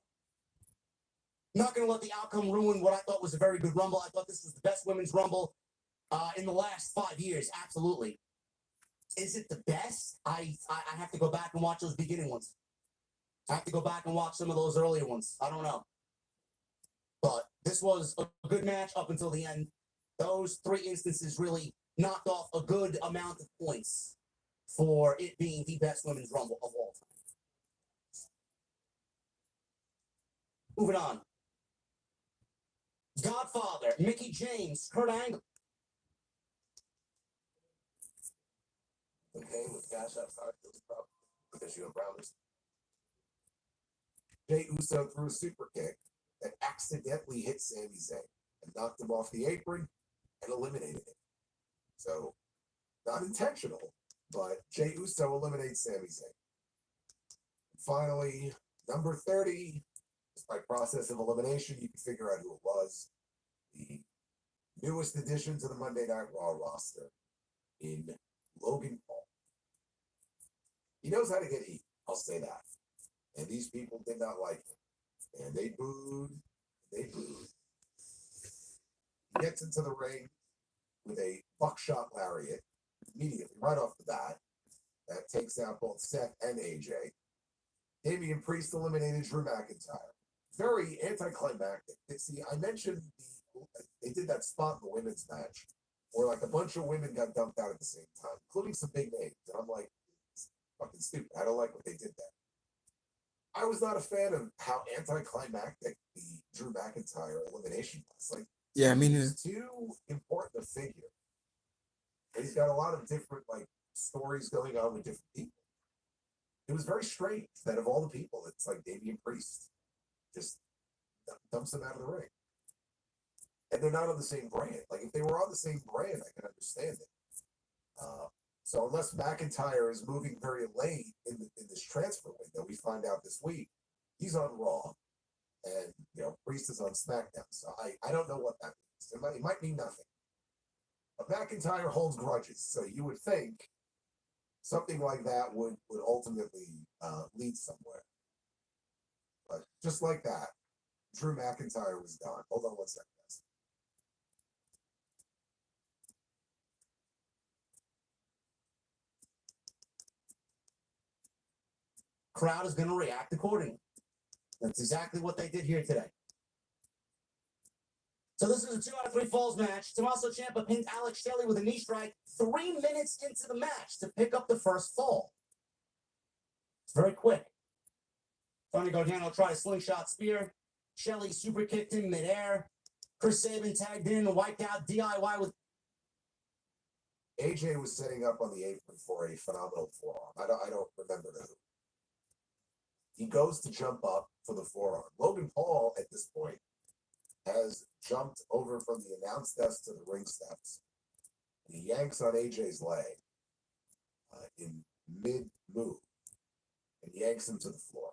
Not going to let the outcome ruin what I thought was a very good Rumble. I thought this was the best women's Rumble in the last 5 years. Absolutely. Is it the best? I have to go back and watch those beginning ones. I have to go back and watch some of those earlier ones. I don't know. But this was a good match up until the end. Those 3 instances really knocked off a good amount of points for it being the best women's Rumble of all time. Moving on. Godfather, Mickey James, Kurt Angle. The game with cash outside was a problem because you and Browners. Jey Uso threw a super kick that accidentally hit Sami Zayn and knocked him off the apron and eliminated him. So, not intentional, but Jey Uso eliminates Sami Zayn. Finally, number 30, just by process of elimination, you can figure out who it was. The newest addition to the Monday Night Raw roster in Logan Paul. He knows how to get heat, I'll say that. And these people did not like him. And they booed. He gets into the ring with a buckshot lariat immediately, right off the bat. That takes out both Seth and AJ. Damian Priest eliminated Drew McIntyre. Very anticlimactic. See, I mentioned they did that spot in the women's match where like a bunch of women got dumped out at the same time, including some big names. And I'm like, it's fucking stupid. I don't like what they did there. I was not a fan of how anticlimactic the Drew McIntyre elimination was. Like, Yeah, I mean, he's too important a figure. And he's got a lot of different like stories going on with different people. It was very strange that of all the people, it's like Damian Priest just dumps them out of the ring. And they're not on the same brand. Like, if they were on the same brand, I can understand it. So unless McIntyre is moving very late in this transfer window, we find out this week, he's on Raw. And, Priest is on SmackDown. So I don't know what that means. It might mean nothing. But McIntyre holds grudges. So you would think something like that would ultimately lead somewhere. But just like that, Drew McIntyre was gone. Hold on one second, guys. Crowd is going to react accordingly. That's exactly what they did here today. So this is a 2 out of 3 falls match. Tommaso Ciampa pinned Alex Shelley with a knee strike 3 minutes into the match to pick up the first fall. It's very quick. Tony Gargano tried a slingshot spear. Shelley super kicked him midair. Chris Sabin tagged in and wiped out DIY with. AJ was setting up on the apron for a phenomenal forearm. I don't remember who. He goes to jump up for the forearm. Logan Paul, at this point, has jumped over from the announce desk to the ring steps. He yanks on AJ's leg in mid-move and yanks him to the floor.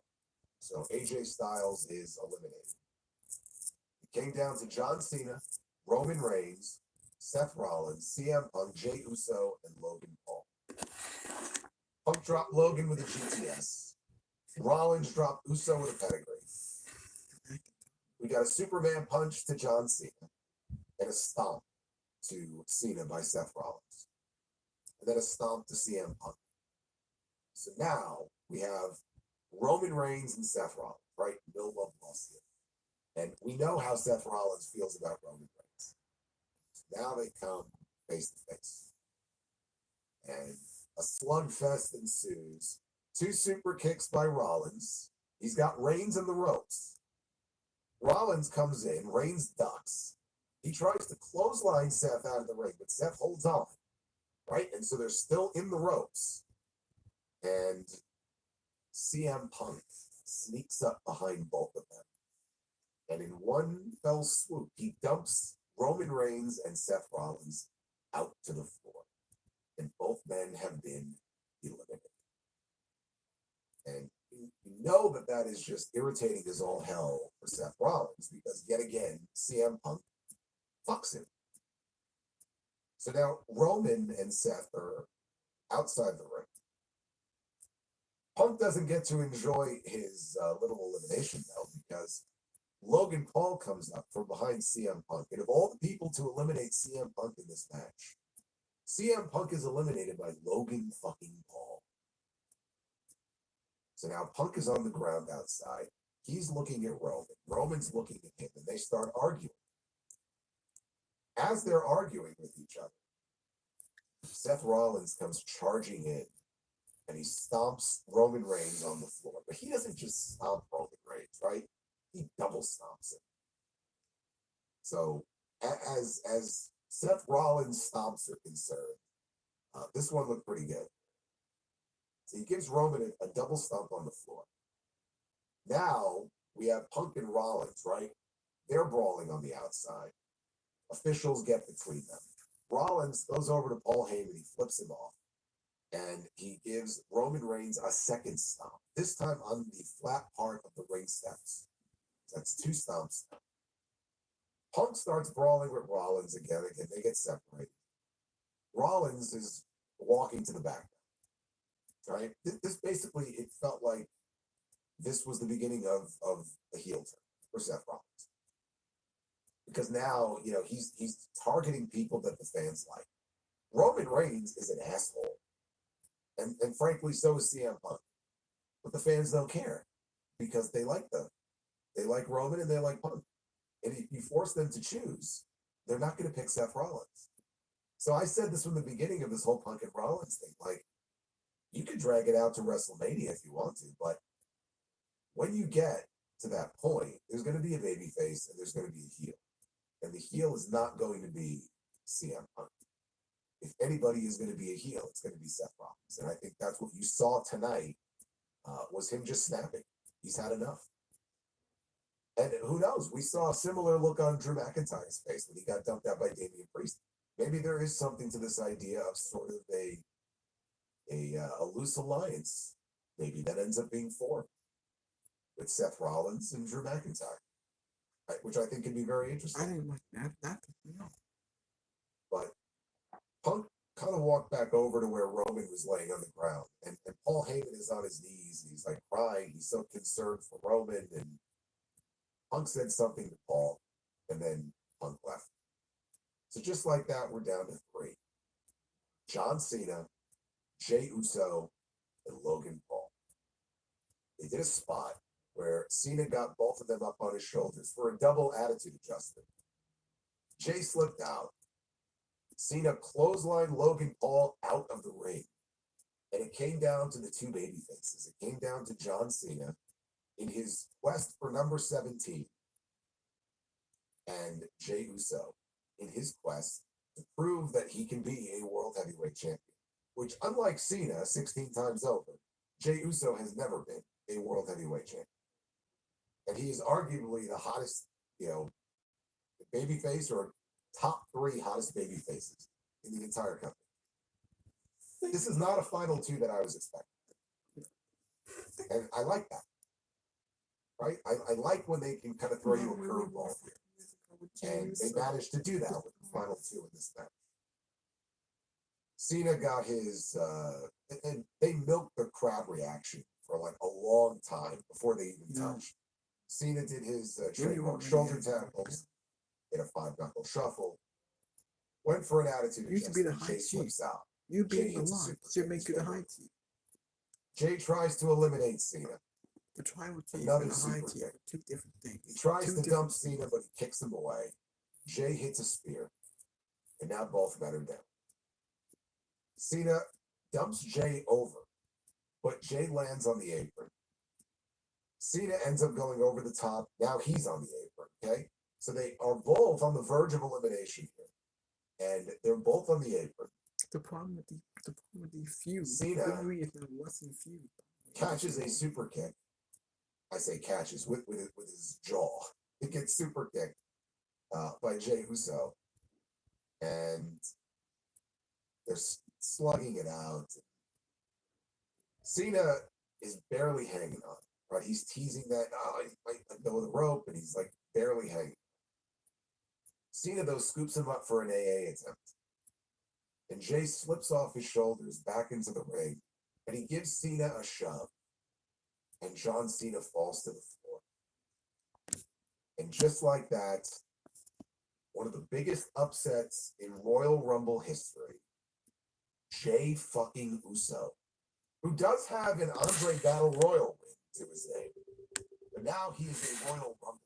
So AJ Styles is eliminated. It came down to John Cena, Roman Reigns, Seth Rollins, CM Punk, Jey Uso, and Logan Paul. Punk dropped Logan with a GTS. Rollins dropped Uso with a pedigree. We got a Superman punch to John Cena and a stomp to Cena by Seth Rollins. And then a stomp to CM Punk. So now we have Roman Reigns and Seth Rollins, right? No love lost here. And we know how Seth Rollins feels about Roman Reigns. So now they come face to face. And a slugfest ensues. 2 super kicks by Rollins. He's got Reigns in the ropes. Rollins comes in. Reigns ducks. He tries to clothesline Seth out of the ring, but Seth holds on. Right? And so they're still in the ropes. And CM Punk sneaks up behind both of them. And in one fell swoop, he dumps Roman Reigns and Seth Rollins out to the floor. And both men have been eliminated. that is just irritating as all hell for Seth Rollins because yet again, CM Punk fucks him. So now Roman and Seth are outside the ring. Punk doesn't get to enjoy his little elimination though because Logan Paul comes up from behind CM Punk. And of all the people to eliminate CM Punk in this match, CM Punk is eliminated by Logan fucking Paul. So now Punk is on the ground outside. He's looking at Roman. Roman's looking at him, and they start arguing. As they're arguing with each other, Seth Rollins comes charging in, and he stomps Roman Reigns on the floor. But he doesn't just stomp Roman Reigns, right? He double stomps him. So as Seth Rollins' stomps are concerned, this one looked pretty good. So he gives Roman a double stomp on the floor. Now we have Punk and Rollins, right? They're brawling on the outside. Officials get between them. Rollins goes over to Paul Heyman, he flips him off, and he gives Roman Reigns a second stomp, this time on the flat part of the ring steps. That's 2 stomps. Punk starts brawling with Rollins again. They get separated. Rollins is walking to the back. Right? This basically, it felt like this was the beginning of a heel turn for Seth Rollins. Because now, he's targeting people that the fans like. Roman Reigns is an asshole. And frankly, so is CM Punk. But the fans don't care because they like them. They like Roman and they like Punk. And if you force them to choose, they're not going to pick Seth Rollins. So I said this from the beginning of this whole Punk and Rollins thing. Like, you can drag it out to WrestleMania if you want to, but when you get to that point, there's going to be a baby face and there's going to be a heel. And the heel is not going to be CM Punk. If anybody is going to be a heel, it's going to be Seth Rollins. And I think that's what you saw tonight was him just snapping. He's had enough. And who knows? We saw a similar look on Drew McIntyre's face when he got dumped out by Damian Priest. Maybe there is something to this idea of sort of a loose alliance. Maybe that ends up being formed with Seth Rollins and Drew McIntyre, right? Which I think could be very interesting. I didn't like that. No. But Punk kind of walked back over to where Roman was laying on the ground, and Paul Heyman is on his knees, and he's like crying. He's so concerned for Roman, and Punk said something to Paul, and then Punk left. So just like that, we're down to 3. John Cena, Jey Uso, and Logan Paul. They did a spot where Cena got both of them up on his shoulders for a double attitude adjustment. Jey slipped out. Cena clotheslined Logan Paul out of the ring. And it came down to the 2 baby faces. It came down to John Cena in his quest for number 17 and Jey Uso in his quest to prove that he can be a world heavyweight champion. Which, unlike Cena 16 times over, Jey Uso has never been a world heavyweight champion. And he is arguably the hottest, babyface or top 3 hottest baby faces in the entire company. This is not a final 2 that I was expecting. And I like that. Right? I like when they can kind of throw you a curveball here. And they managed to do that with the final 2 in this match. Cena got his, and they milked the crowd reaction for like a long time before they even touched. Cena did his trademark shoulder tackles, did a 5-knuckle shuffle, went for an attitude You should be the adjustment. high Jey slips out. You Jey being hits a alive super should kick make his you the favorite. high tier. Jey tries to eliminate Cena. The tribal chief Another and the high super tier, kick. 2 different things. He tries 2 to dump Cena, but he kicks him away. Jey hits a spear, and now both men are down. Cena dumps Jey over, but Jey lands on the apron. Cena ends up going over the top. Now he's on the apron, okay? So they are both on the verge of elimination here. And they're both on the apron. The problem with the feud, Cena WWE is not Western feud. catches a super kick. I say catches with his jaw. He gets super kicked by Jey Uso. And they're slugging it out. Cena is barely hanging on. Right? He's teasing that, oh, he might let go of the rope, and he's like barely hanging. Cena, though, scoops him up for an AA attempt. And Jay slips off his shoulders back into the ring, and he gives Cena a shove. And John Cena falls to the floor. And just like that, one of the biggest upsets in Royal Rumble history, Jay fucking Uso, who does have an Andre Battle Royal win to his name, but now he is a Royal Rumble,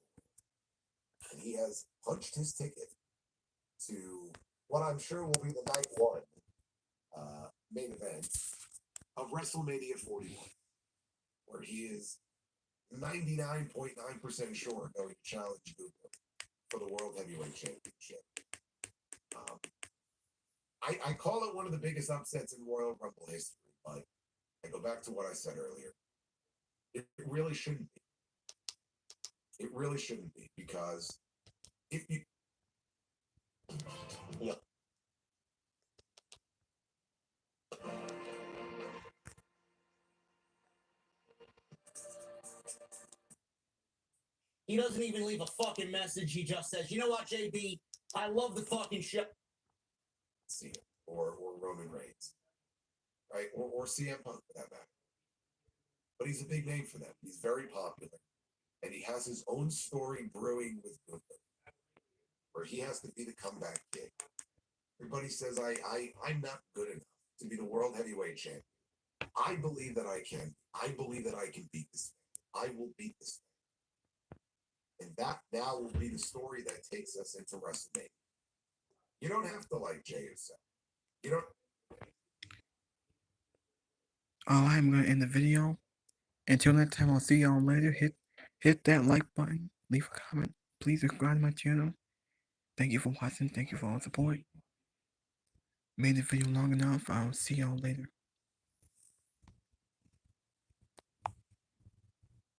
and he has punched his ticket to what I'm sure will be the night one main event of WrestleMania 41, where he is 99.9% sure going to challenge Gunther for the World Heavyweight Championship. I call it one of the biggest upsets in Royal Rumble history, but I go back to what I said earlier. It really shouldn't be. It really shouldn't be, because if you... Yep. He doesn't even leave a fucking message. He just says, you know what, JB? I love the fucking show. Cena or Roman Reigns, right? Or CM Punk for that matter. But he's a big name for them. He's very popular. And he has his own story brewing with Gunther, where he has to be the comeback kid. Everybody says I'm not good enough to be the World Heavyweight Champion. I believe that I can. I believe that I can beat this man. I will beat this man. And that now will be the story that takes us into WrestleMania. You don't have to like Jey Uso. You don't. I'm gonna end the video. Until next time, I'll see y'all later. Hit that like button, leave a comment, please subscribe to my channel. Thank you for watching. Thank you for all the support. Made the video long enough. I'll see y'all later.